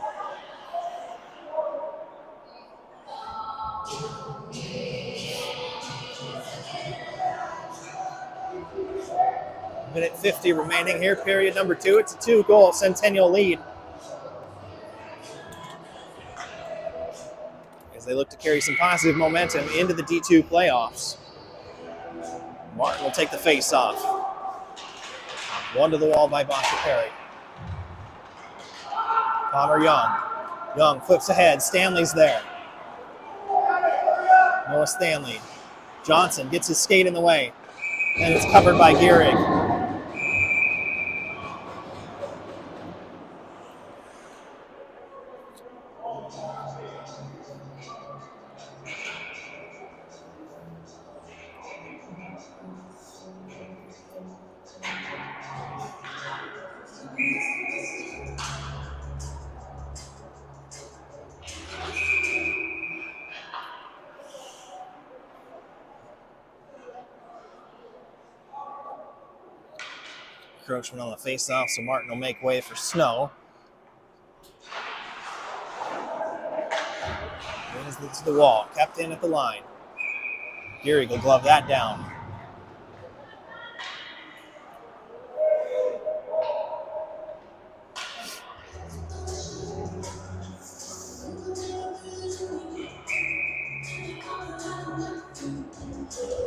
Minute 50 remaining here, period number 2. It's a 2-goal Centennial lead. as they look to carry some positive momentum into the D2 playoffs. Martin will take the face-off. One to the wall by Basha Perry. Connor Young. Young flips ahead. Stanley's there. Noah Stanley. Johnson gets his skate in the way, and it's covered by Gehrig. Encroachment on the face-off, so Martin will make way for Snow. Wins it to the wall, kept in at the line. Gehrig will glove that down.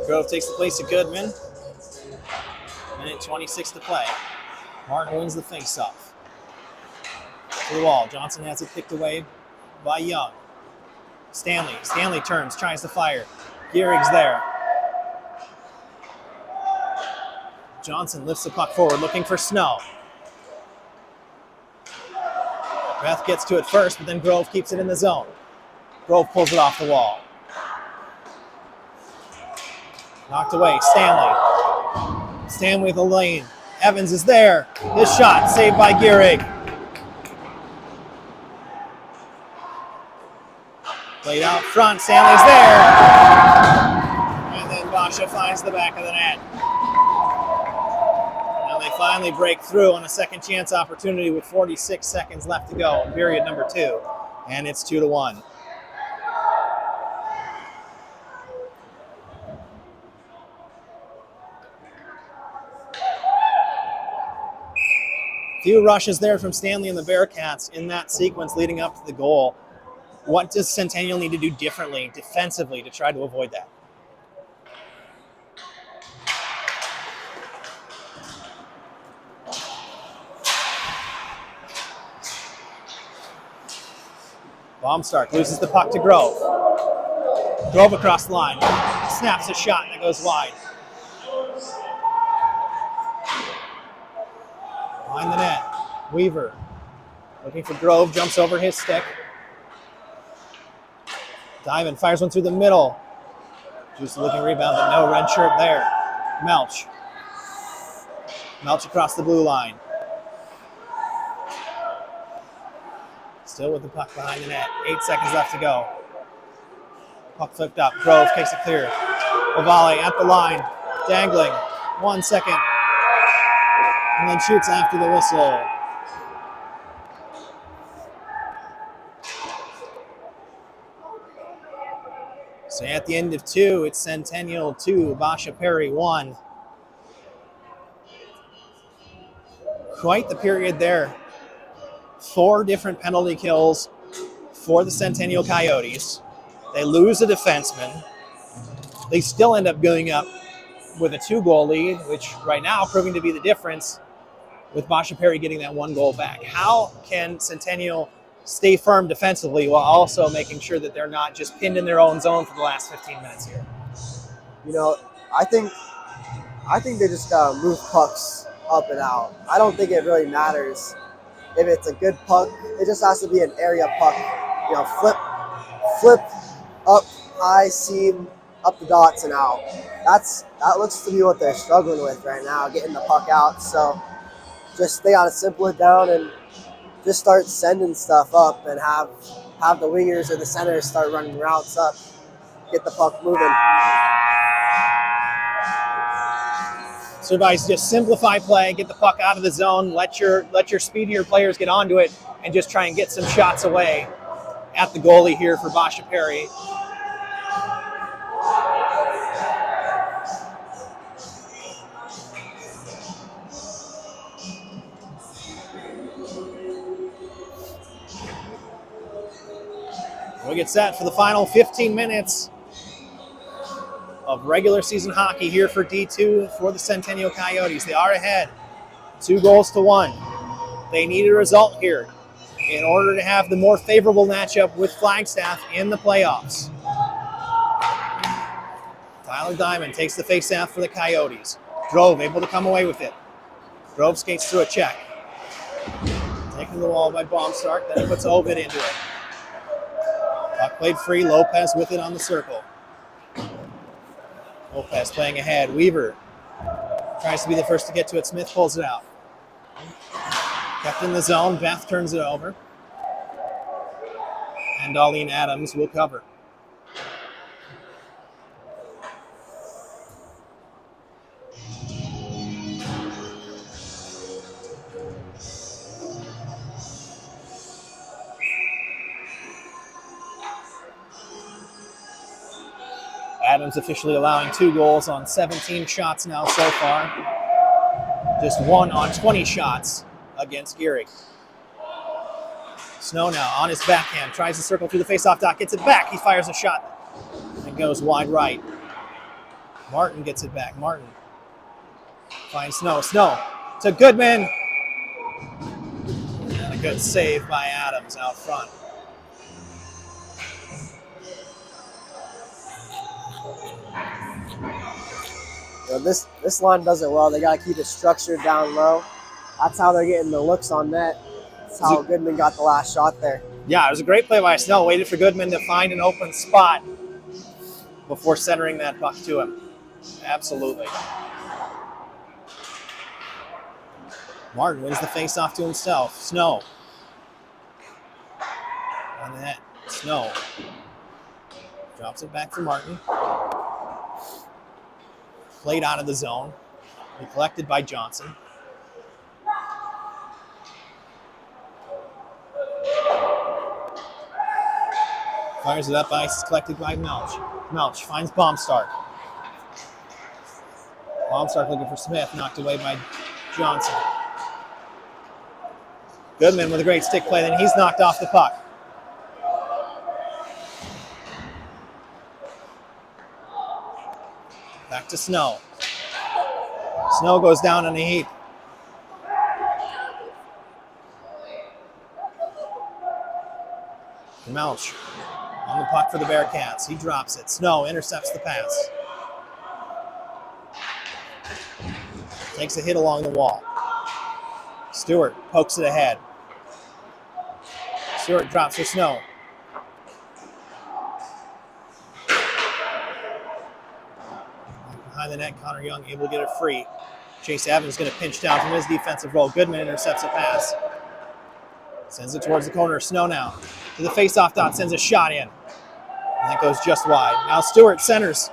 Grove takes the place of Goodman. Minute 26 to play. Martin wins the face-off. To the wall. Johnson has it picked away by Young. Stanley. Stanley turns, tries to fire. Gehrig's there. Johnson lifts the puck forward, looking for Snow. Beth gets to it first, but then Grove keeps it in the zone. Grove pulls it off the wall. Knocked away. Stanley. Stanley with the lane. Evans is there. His shot saved by Gehrig. Played out front. Stanley's there. And then Basha finds the back of the net. Now they finally break through on a second chance opportunity with 46 seconds left to go in period number 2. And it's 2-1. Few rushes there from Stanley and the Bearcats in that sequence leading up to the goal. What does Centennial need to do differently defensively to try to avoid that? Baumstark loses the puck to Grove. Grove across the line. Snaps a shot and it goes wide. Behind the net. Weaver looking for Grove. Jumps over his stick. Diamond fires one through the middle. Just a looking rebound, but no red shirt there. Melch. Melch across the blue line. Still with the puck behind the net. 8 seconds left to go. Puck flipped up. Grove takes it clear. Ovalle at the line. Dangling. 1 second. And then shoots after the whistle. So at the end of 2, it's Centennial 2, Basha Perry 1. Quite the period there. 4 different penalty kills for the Centennial Coyotes. They lose a defenseman. They still end up going up with a 2-goal lead, which right now proving to be the difference with Basha Perry getting that 1 goal back. How can Centennial stay firm defensively while also making sure that they're not just pinned in their own zone for the last 15 minutes here? You know, I think they just gotta move pucks up and out. I don't think it really matters if it's a good puck. It just has to be an area puck. You know, flip up, high seam, up the dots and out. That looks to be what they're struggling with right now, getting the puck out. So just they gotta simple it down and just start sending stuff up and have the wingers or the centers start running routes up, get the puck moving. So advice, just simplify play, get the puck out of the zone, let your speedier players get onto it, and just try and get some shots away at the goalie here for Basha Perry. We get set for the final 15 minutes of regular season hockey here for D2 for the Centennial Coyotes. They are ahead, 2-1. They need a result here in order to have the more favorable matchup with Flagstaff in the playoffs. Tyler Diamond takes the faceoff for the Coyotes. Drove able to come away with it. Drove skates through a check. Taken to the wall by Baumstark, then he puts Ovid into it. Puck played free, Lopez with it on the circle. Lopez playing ahead. Weaver tries to be the first to get to it. Smith pulls it out. Kept in the zone. Beth turns it over. And Darlene Adams will cover. Adams officially allowing 2 goals on 17 shots now so far. Just 1 on 20 shots against Geary. Snow now on his backhand. Tries to circle through the faceoff dot. Gets it back. He fires a shot and goes wide right. Martin gets it back. Martin finds Snow. Snow to Goodman. And a good save by Adams out front. You know, this line does it well. They got to keep it structured down low. That's how they're getting the looks on net. That's how Goodman got the last shot there. Yeah, it was a great play by Snow. Waited for Goodman to find an open spot before centering that puck to him. Absolutely. Martin wins the faceoff to himself. Snow. On the net. Snow. Drops it back for Martin. Played out of the zone. Collected by Johnson. Fires it up, ice collected by Melch. Melch finds Baumstark. Baumstark looking for Smith, knocked away by Johnson. Goodman with a great stick play, then he's knocked off the puck. Back to Snow. Snow goes down in a heap. Melch on the puck for the Bearcats. He drops it. Snow intercepts the pass. Takes a hit along the wall. Stewart pokes it ahead. Stewart drops for Snow. Behind the net, Connor Young able to get it free. Chase Evans going to pinch down from his defensive role. Goodman intercepts a pass. Sends it towards the corner. Snow now to the faceoff dot, sends a shot in. And that goes just wide. Now Stewart centers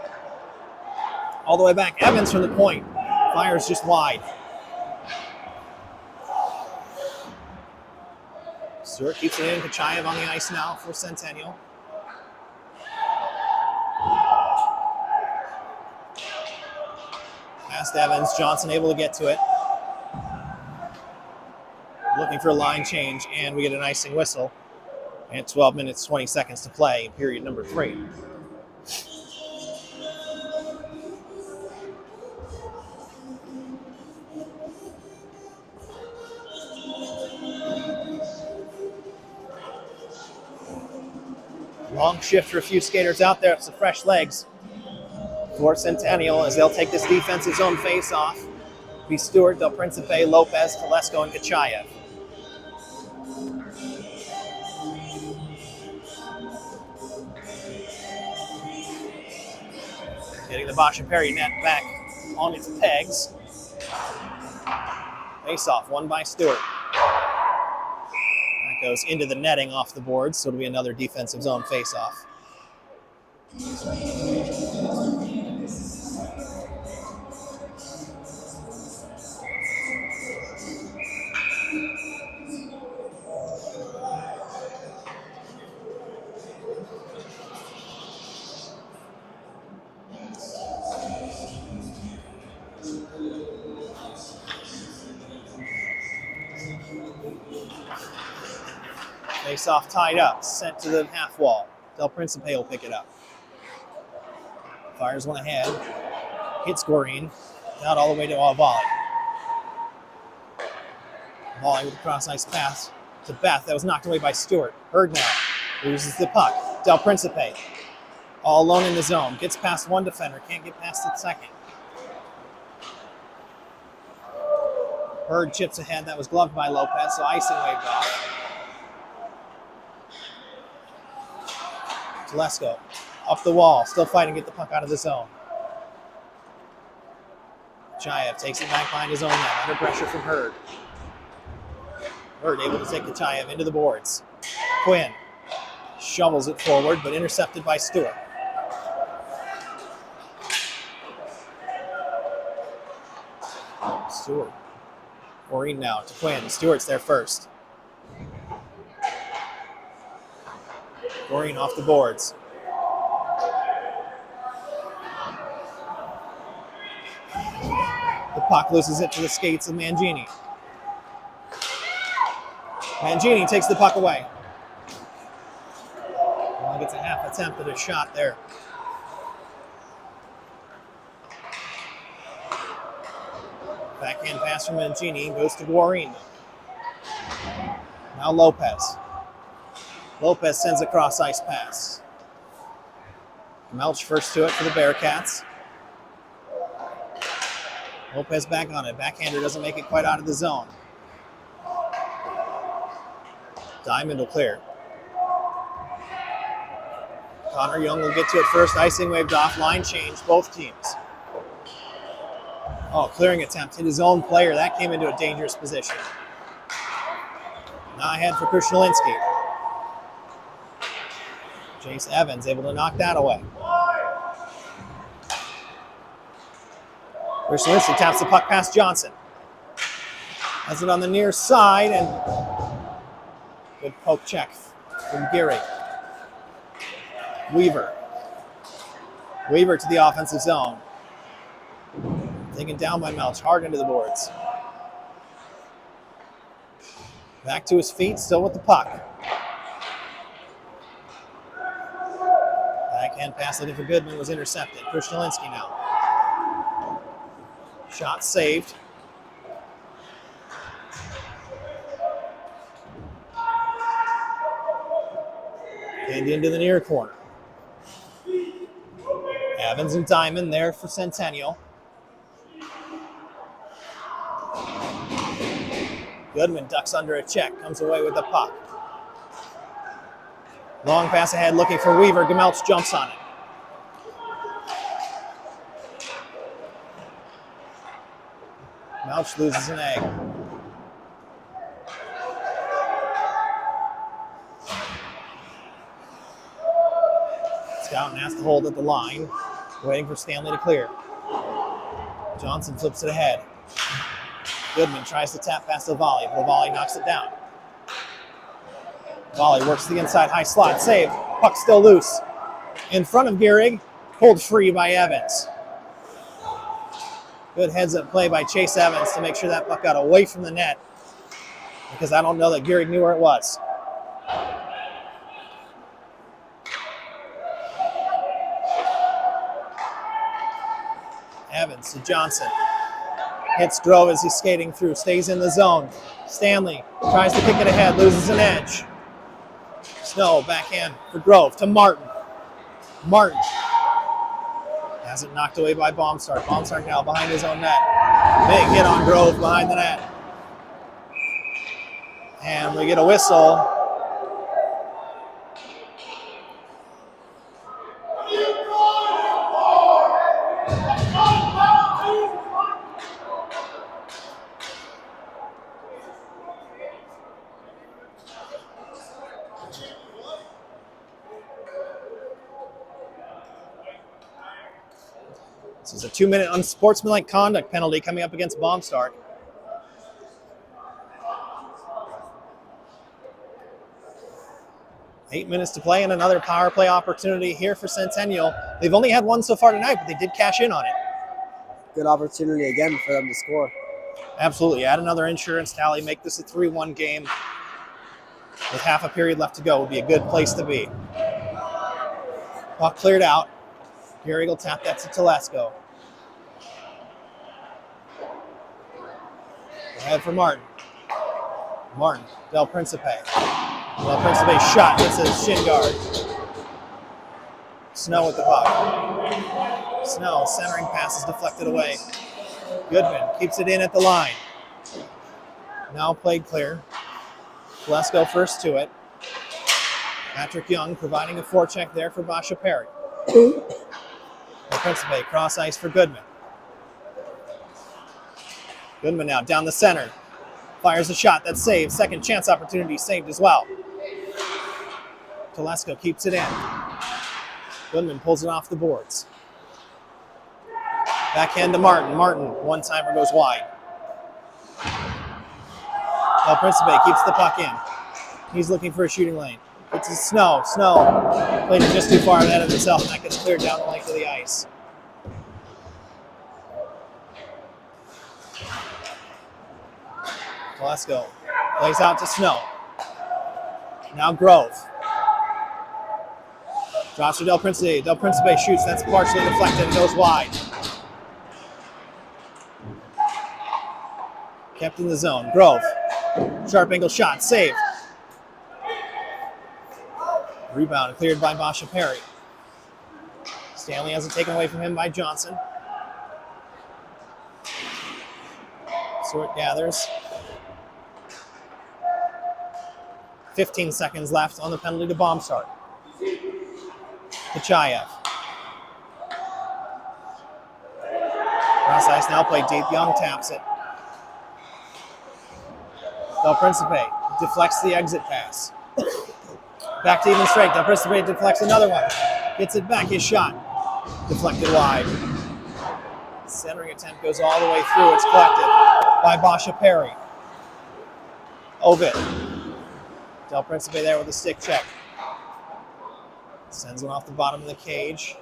all the way back. Evans from the point. Fires just wide. Stewart keeps it in. Kachayev on the ice now for Centennial. Past Evans. Johnson able to get to it. Looking for a line change, and we get an icing whistle. And 12 minutes, 20 seconds to play in period number 3. Long shift for a few skaters out there. It's the fresh legs for Centennial as they'll take this defensive zone face-off. Be Stewart, Del Principe, Lopez, Telesco, and Kachayev. Getting the Basha Perry net back on its pegs. Face-off, won by Stewart. That goes into the netting off the board, so it'll be another defensive zone face-off. Face-off tied up, sent to the half wall. Del Principe will pick it up. Fires one ahead. Hits Goreen. Out all the way to volley. Volley with a cross-ice pass to Beth. That was knocked away by Stewart. Hurd now loses the puck. Del Principe all alone in the zone. Gets past one defender. Can't get past the second. Hurd chips ahead. That was gloved by Lopez, so icing waved off. Telesko up the wall, still fighting to get the puck out of the zone. Chayev takes it back behind his own net, under pressure from Hurd. Hurd able to take the Chayev into the boards. Quinn shovels it forward, but intercepted by Stewart. Stewart. Maureen now to Quinn. Stewart's there first. Maureen off the boards. The puck loses it to the skates of Mangini. Mangini takes the puck away. Well, gets a half attempt at a shot there. Backhand pass from Mangini goes to Guarin. Now Lopez. Lopez sends a cross-ice pass. Melch first to it for the Bearcats. Lopez back on it. Backhander doesn't make it quite out of the zone. Diamond will clear. Connor Young will get to it first. Icing waved off. Line change, both teams. Oh, clearing attempt. Hit his own player. That came into a dangerous position. Now ahead for Krishnalinski. Jace Evans able to knock that away. Krishnalinski taps the puck past Johnson. Has it on the near side, and good poke check from Geary. Weaver. Weaver to the offensive zone. Taken down by Melch, hard into the boards. Back to his feet, still with the puck. Backhand pass looking for Goodman was intercepted. Krishnalinski now. Shot saved. And into the near corner. Evans and Diamond there for Centennial. Goodman ducks under a check, comes away with the puck. Long pass ahead, looking for Weaver. Gemelch jumps on it. Melch loses an egg. Scouten has to hold at the line, waiting for Stanley to clear. Johnson flips it ahead. Goodman tries to tap past the volley, but the volley knocks it down. Volley works the inside high slot, save. Puck still loose. In front of Gehrig, pulled free by Evans. Good heads-up play by Chase Evans to make sure that puck got away from the net, because I don't know that Gehrig knew where it was. Evans to Johnson. Hits Grove as he's skating through, stays in the zone. Stanley tries to kick it ahead, loses an edge. Snow backhand for Grove to Martin. Martin has it knocked away by Baumstark. Baumstark now behind his own net. Big hit on Grove behind the net. And we get a whistle. This is a 2-minute unsportsmanlike conduct penalty coming up against Baumstark. Eight minutes to play and another power play opportunity here for Centennial. They've only had one so far tonight, but they did cash in on it. Good opportunity again for them to score. Absolutely. Add another insurance tally, make this a 3-1 game. With half a period left to go would be a good place to be. Puck cleared out. Gehrig will tap that to Telesco. Ahead for Martin. Martin, Del Principe. Del Principe's shot hits his shin guard. Snow with the puck. Snow, centering pass is deflected away. Goodman keeps it in at the line. Now played clear. Telesco first to it. Patrick Young providing a forecheck there for Basha Perry. Del Principe, cross ice for Goodman. Goodman now down the center. Fires a shot that's saved. Second chance opportunity saved as well. Telesco keeps it in. Goodman pulls it off the boards. Backhand to Martin. Martin, one-timer goes wide. Del Principe keeps the puck in. He's looking for a shooting lane. It's Snow. Snow played it just too far ahead of himself, and that gets cleared down the length of the ice. Telesco plays out to Snow. Now Grove. Drops to Del Principe. Del Principe shoots. That's partially deflected and goes wide. Kept in the zone. Grove. Sharp angle shot. Saved. Rebound cleared by Basha Perry. Stanley has it taken away from him by Johnson. Stewart gathers. 15 seconds left on the penalty to bomb start. Kachayev. Cross ice now played deep. Young taps it. Del Principe deflects the exit pass. Back to even strength. Del Principe deflects another one. Gets it back. His shot deflected wide. Centering attempt goes all the way through. It's collected by Basha Perry. Ovid. Del Principe there with a stick check. Sends one off the bottom of the cage.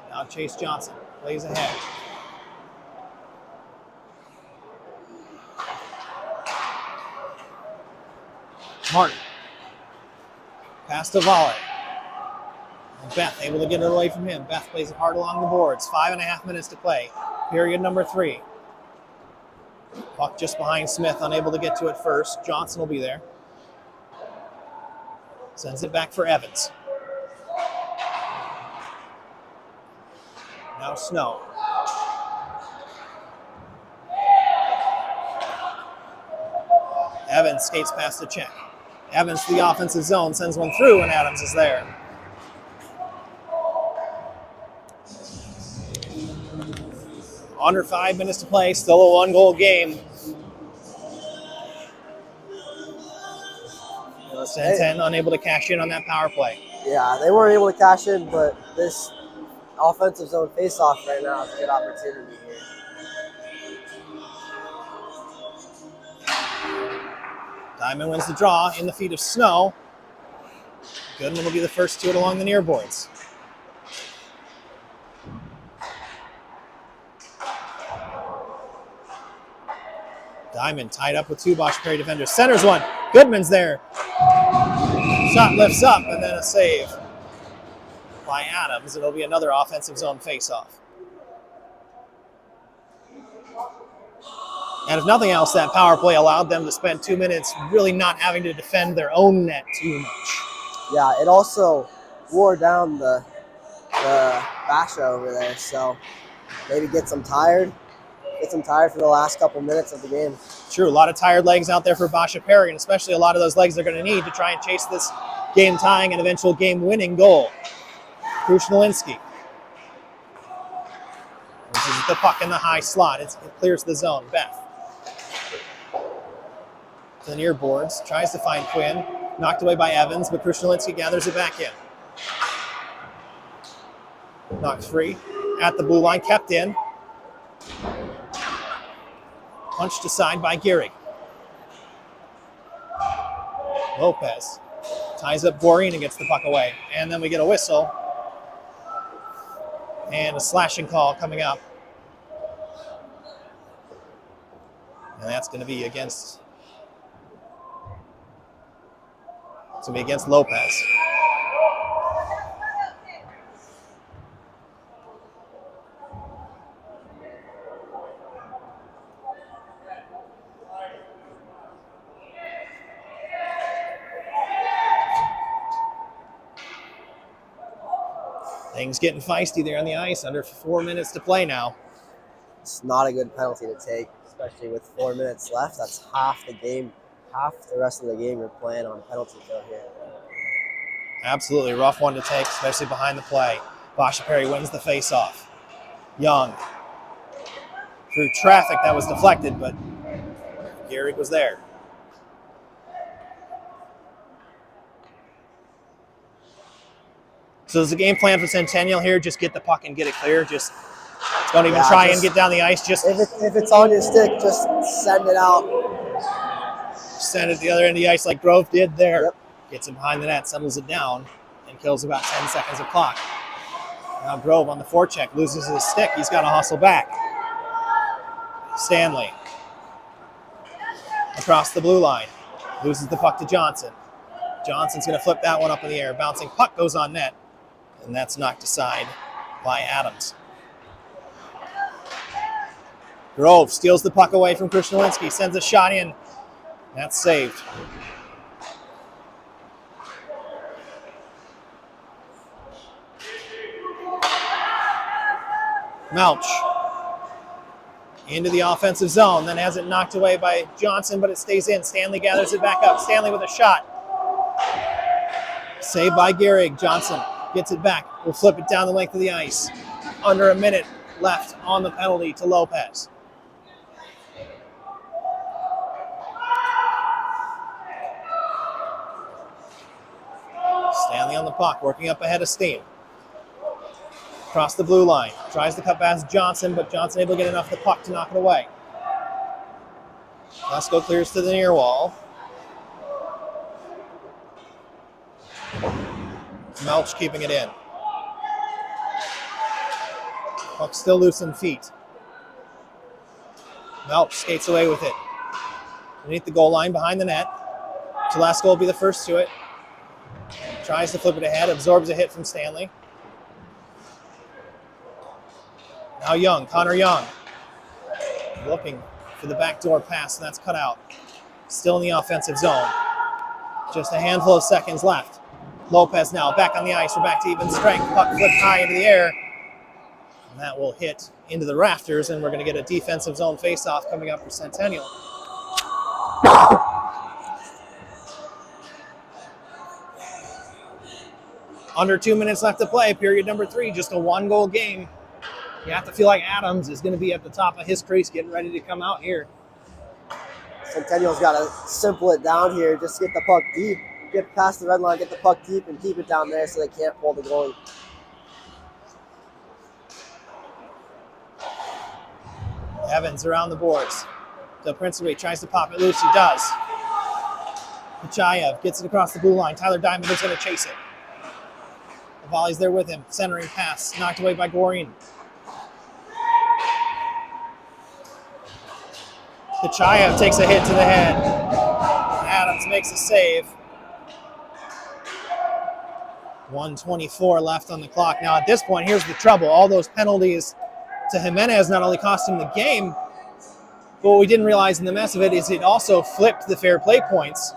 Now Chase Johnson plays ahead. Martin. Pass to Volley. Beth able to get it away from him. Beth plays it hard along the boards. 5.5 minutes to play. Period number 3. Puck just behind Smith, unable to get to it first. Johnson will be there. Sends it back for Evans. Now Snow. Evans skates past the check. Evans to the offensive zone, sends one through, and Adams is there. Under 5 minutes to play, still a 1-goal game. Centennial unable to cash in on that power play. Yeah, they weren't able to cash in, but this offensive zone face-off right now is a good opportunity here. Diamond wins the draw in the feet of Snow. Goodman will be the first to it along the near boards. Diamond tied up with 2 Basha Perry defenders. Centers one. Goodman's there. Shot lifts up and then a save by Adams. It'll be another offensive zone face-off. And if nothing else, that power play allowed them to spend 2 minutes really not having to defend their own net too much. Yeah, it also wore down the Basha over there, so maybe get some tired for the last couple minutes of the game. True, a lot of tired legs out there for Basha Perry, and especially a lot of those legs they're going to need to try and chase this game-tying and eventual game-winning goal. Krushelinski. This is the puck in the high slot. It clears the zone. Beth. To the near boards. Tries to find Quinn. Knocked away by Evans, but Krushelinski gathers it back in. Knocked free. At the blue line. Kept in. Punched aside by Gehrig. Lopez ties up Goreen and gets the puck away. And then we get a whistle. And a slashing call coming up. And that's going to be against... It's going to be against Lopez. Things getting feisty there on the ice. Under 4 minutes to play now. It's not a good penalty to take, especially with 4 minutes left. That's half the game, half the rest of the game you're playing on penalty kill here. Absolutely rough one to take, especially behind the play. Basha Perry wins the faceoff. Young through traffic that was deflected, but Gehrig was there. So there's a game plan for Centennial here. Just get the puck and get it clear. Just don't even try and get down the ice. Just if it's on your stick, just send it out. Send it to the other end of the ice like Grove did there. Yep. Gets him behind the net, settles it down, and kills about 10 seconds of clock. Now Grove on the forecheck loses his stick. He's got to hustle back. Stanley across the blue line. Loses the puck to Johnson. Johnson's going to flip that one up in the air. Bouncing puck goes on net, and that's knocked aside by Adams. Grove steals the puck away from Krishnowinski, sends a shot in. That's saved. Melch into the offensive zone, then has it knocked away by Johnson, but it stays in. Stanley gathers it back up. Stanley with a shot. Saved by Gehrig. Johnson gets it back. Will flip it down the length of the ice. Under a minute left on the penalty to Lopez. Stanley on the puck, working up ahead of steam. Across the blue line. Tries to cut past Johnson, but Johnson able to get enough of the puck to knock it away. Lesko clears to the near wall. Melch keeping it in. Puck still loose in feet. Melch skates away with it. Underneath the goal line, behind the net. Lesko will be the first to it. Tries to flip it ahead, absorbs a hit from Stanley. Now Young, Connor Young. Looking for the backdoor pass, and that's cut out. Still in the offensive zone. Just a handful of seconds left. Lopez now back on the ice. We're back to even strength. Puck flipped high into the air. And that will hit into the rafters, and we're going to get a defensive zone faceoff coming up for Centennial. Under 2 minutes left to play, period number 3, just a 1-goal game. You have to feel like Adams is going to be at the top of his crease getting ready to come out here. Centennial's got to simple it down here, just get the puck deep, get past the red line, get the puck deep, and keep it down there so they can't pull the goalie. Evans around the boards. So Principe tries to pop it loose. He does. Pachayev gets it across the blue line. Tyler Diamond is going to chase it. The volley's there with him. Centering pass knocked away by Gorin. Pachayev takes a hit to the head. Adams makes a save. 1:24 left on the clock. Now at this point, here's the trouble. All those penalties to Jimenez not only cost him the game, but what we didn't realize in the mess of it is it also flipped the fair play points.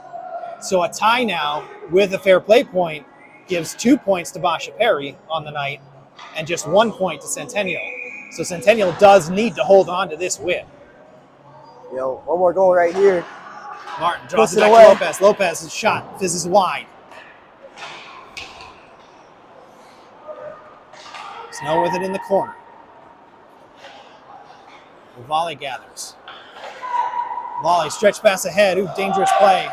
So a tie now with a fair play point gives 2 points to Basha Perry on the night and just 1 point to Centennial. So Centennial does need to hold on to this win. You know, one more goal right here. Martin draws it back to Lopez. Lopez's shot fizzes wide. Snow with it in the corner. The volley gathers. Volley stretch pass ahead. Ooh, dangerous play.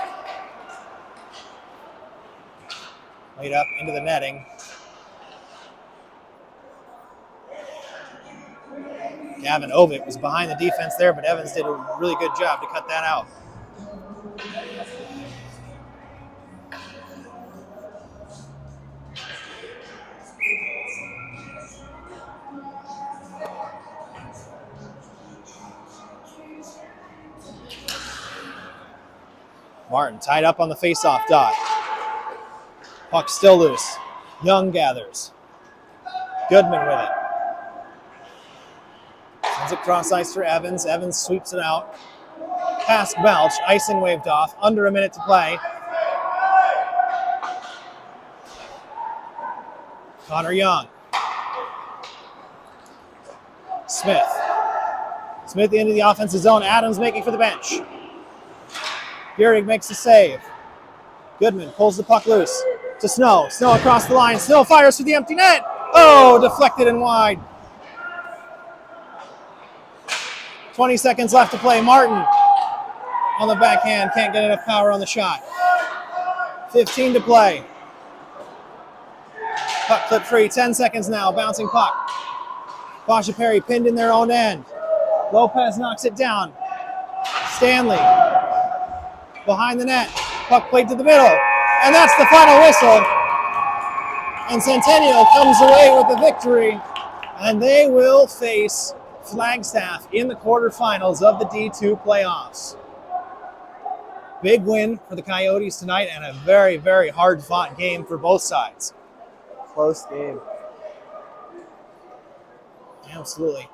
Laid up into the netting. Gavin Ovitt was behind the defense there, but Evans did a really good job to cut that out. Martin tied up on the face-off dot. Puck still loose. Young gathers. Goodman with it. Sends it cross ice for Evans. Evans sweeps it out. Past Melch. Icing waved off. Under a minute to play. Connor Young. Smith. Smith into the offensive zone. Adams making for the bench. Gehrig makes the save. Goodman pulls the puck loose to Snow. Snow across the line. Snow fires through the empty net. Oh, deflected and wide. 20 seconds left to play. Martin on the backhand. Can't get enough power on the shot. 15 to play. Puck clip free. 10 seconds now. Bouncing puck. Basha Perry pinned in their own end. Lopez knocks it down. Stanley behind the net. Puck played to the middle. And that's the final whistle. And Centennial comes away with the victory. And they will face Flagstaff in the quarterfinals of the D2 playoffs. Big win for the Coyotes tonight and a very, very hard-fought game for both sides. Close game. Absolutely.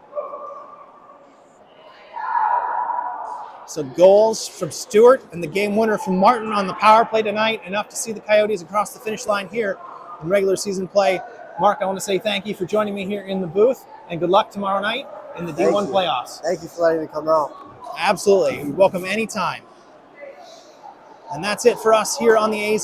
So goals from Stewart and the game winner from Martin on the power play tonight, enough to see the Coyotes across the finish line here in regular season play. Mark, I want to say thank you for joining me here in the booth, and good luck tomorrow night in the D1 playoffs. Thank you for letting me come out. Absolutely. You're welcome anytime. And that's it for us here on the AZ